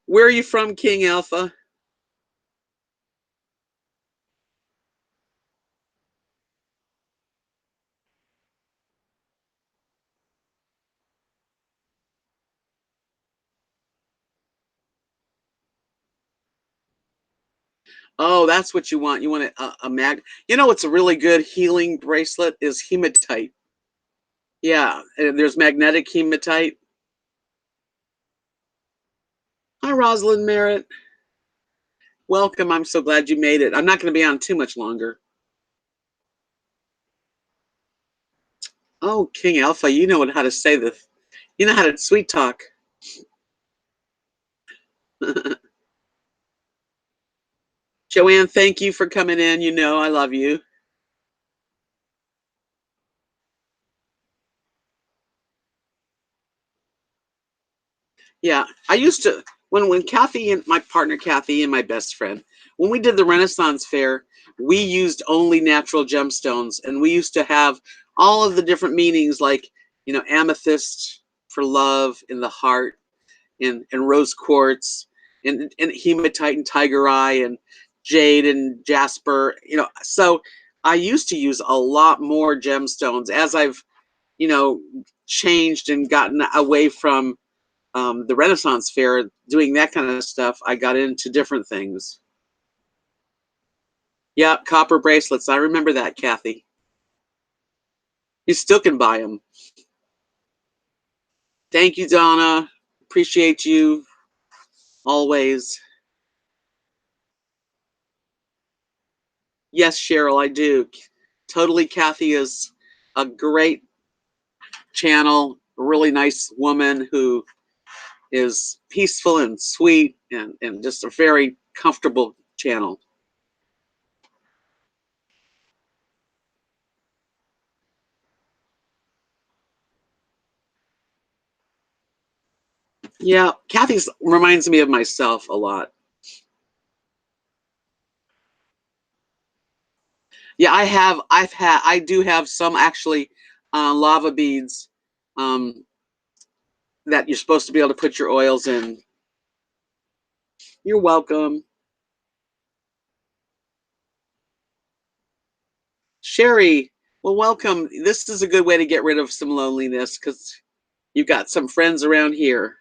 Where are you from, King Alpha? Oh, that's what you want. You want a mag. What's a really good healing bracelet is hematite. Yeah, there's magnetic hematite. Hi, Rosalind Merritt. Welcome. I'm so glad you made it. I'm not going to be on too much longer. Oh, King Alpha, you know how to say this. You know how to sweet talk. Joanne, thank you for coming in. I love you. Yeah, I used to when Kathy and my partner Kathy and my best friend, when we did the Renaissance Fair, we used only natural gemstones, and we used to have all of the different meanings, like amethyst for love in the heart, and rose quartz, and hematite and tiger eye, and jade and jasper. So I used to use a lot more gemstones as I've you know changed and gotten away from the Renaissance Fair, doing that kind of stuff. I got into different things. Yeah, copper bracelets. I remember that, Kathy. You still can buy them. Thank you, Donna. Appreciate you always. Yes, Cheryl, I do. Totally, Kathy is a great channel, a really nice woman who is peaceful and sweet, and just a very comfortable channel. Yeah, Kathy reminds me of myself a lot. Yeah, I do have some actually lava beads that you're supposed to be able to put your oils in. You're welcome. Sherry, well, welcome. This is a good way to get rid of some loneliness because you've got some friends around here.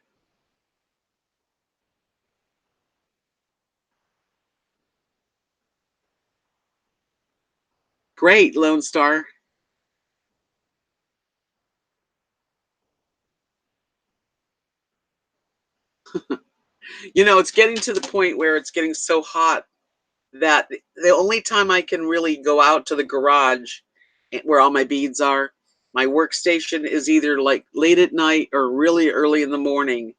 Great, Lone Star. It's getting to the point where it's getting so hot that the only time I can really go out to the garage where all my beads are, my workstation, is either like late at night or really early in the morning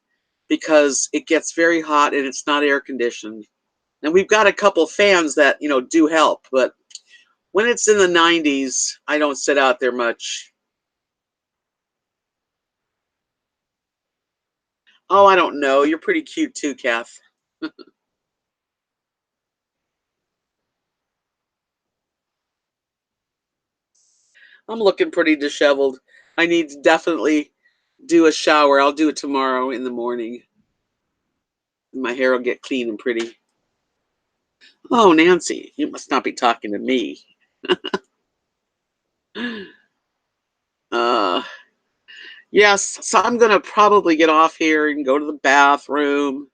because it gets very hot and it's not air conditioned. And we've got a couple fans that, do help, but when it's in the 90s, I don't sit out there much. Oh, I don't know. You're pretty cute too, Kath. I'm looking pretty disheveled. I need to definitely do a shower. I'll do it tomorrow in the morning. My hair will get clean and pretty. Oh, Nancy, you must not be talking to me. Uh, yes, so I'm gonna probably get off here and go to the bathroom.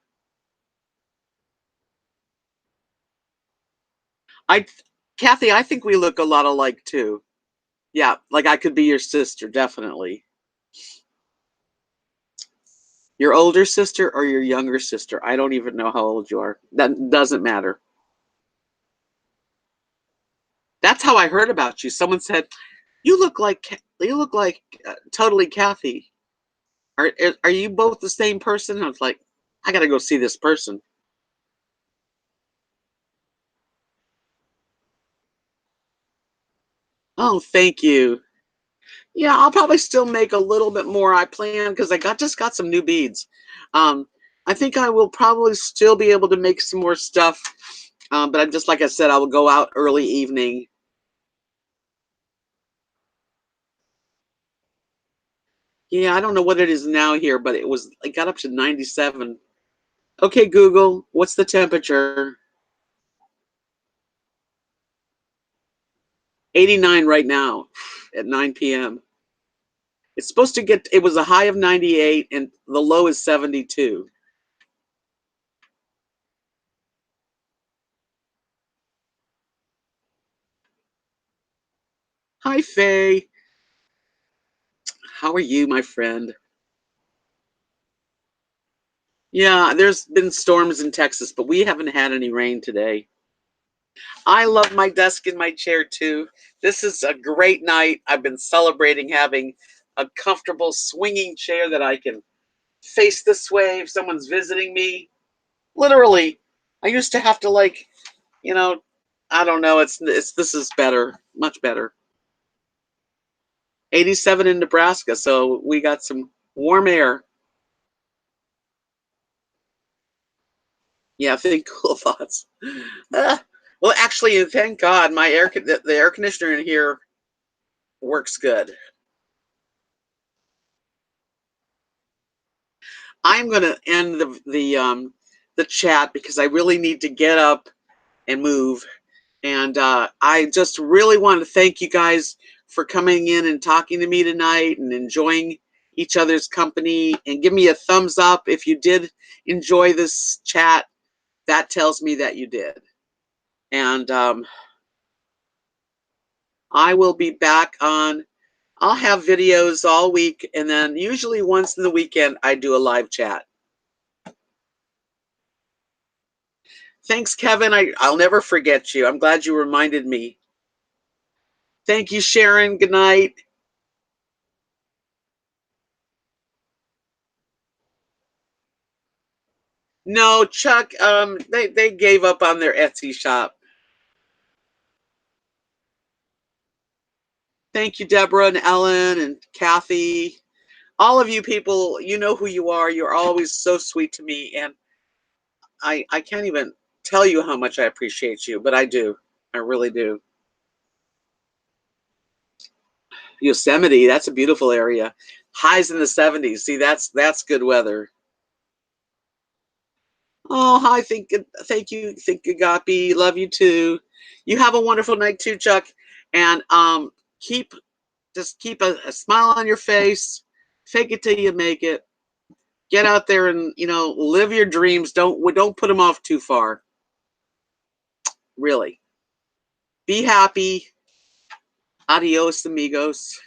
I, Kathy, I think we look a lot alike too. Yeah, like I could be your sister, definitely. Your older sister or your younger sister? I don't even know how old you are. That doesn't matter. That's how I heard about you. Someone said you look like totally Kathy. Are you both the same person? I was like, I gotta go see this person. Oh, thank you. Yeah, I'll probably still make a little bit more. I plan because I just got some new beads. Um, I think I will probably still be able to make some more stuff. But I'm just like I said, I will go out early evening. Yeah, I don't know what it is now here, but it got up to 97. Okay, Google, what's the temperature? 89 right now at 9 p.m. It's supposed to get, it was a high of 98 and the low is 72. Hi, Faye. How are you, my friend? Yeah, there's been storms in Texas, but we haven't had any rain today. I love my desk and my chair too. This is a great night. I've been celebrating having a comfortable swinging chair that I can face this way if someone's visiting me. Literally, I used to have to you know, I don't know. It's this is better, much better. 87 in Nebraska, so we got some warm air. Yeah, think cool thoughts. Well, actually, thank God, the air conditioner in here works good. I'm gonna end the chat because I really need to get up and move. And I just really want to thank you guys for coming in and talking to me tonight and enjoying each other's company. And give me a thumbs up if you did enjoy this chat. That tells me that you did. And I will be back on. I'll have videos all week, and then usually once in the weekend, I do a live chat. Thanks, Kevin. I'll never forget you. I'm glad you reminded me. Thank you, Sharon. Good night. No, Chuck, they gave up on their Etsy shop. Thank you, Deborah and Ellen and Kathy. All of you people, you know who you are. You're always so sweet to me. And I can't even tell you how much I appreciate you, but I do. I really do. Yosemite, that's a beautiful area. Highs in the 70s. See, that's good weather. Oh, hi, thank you, think Agapi. Love you too. You have a wonderful night too, Chuck. And keep just keep a smile on your face. Fake it till you make it. Get out there and live your dreams. Don't put them off too far. Really. Be happy. Adios, amigos.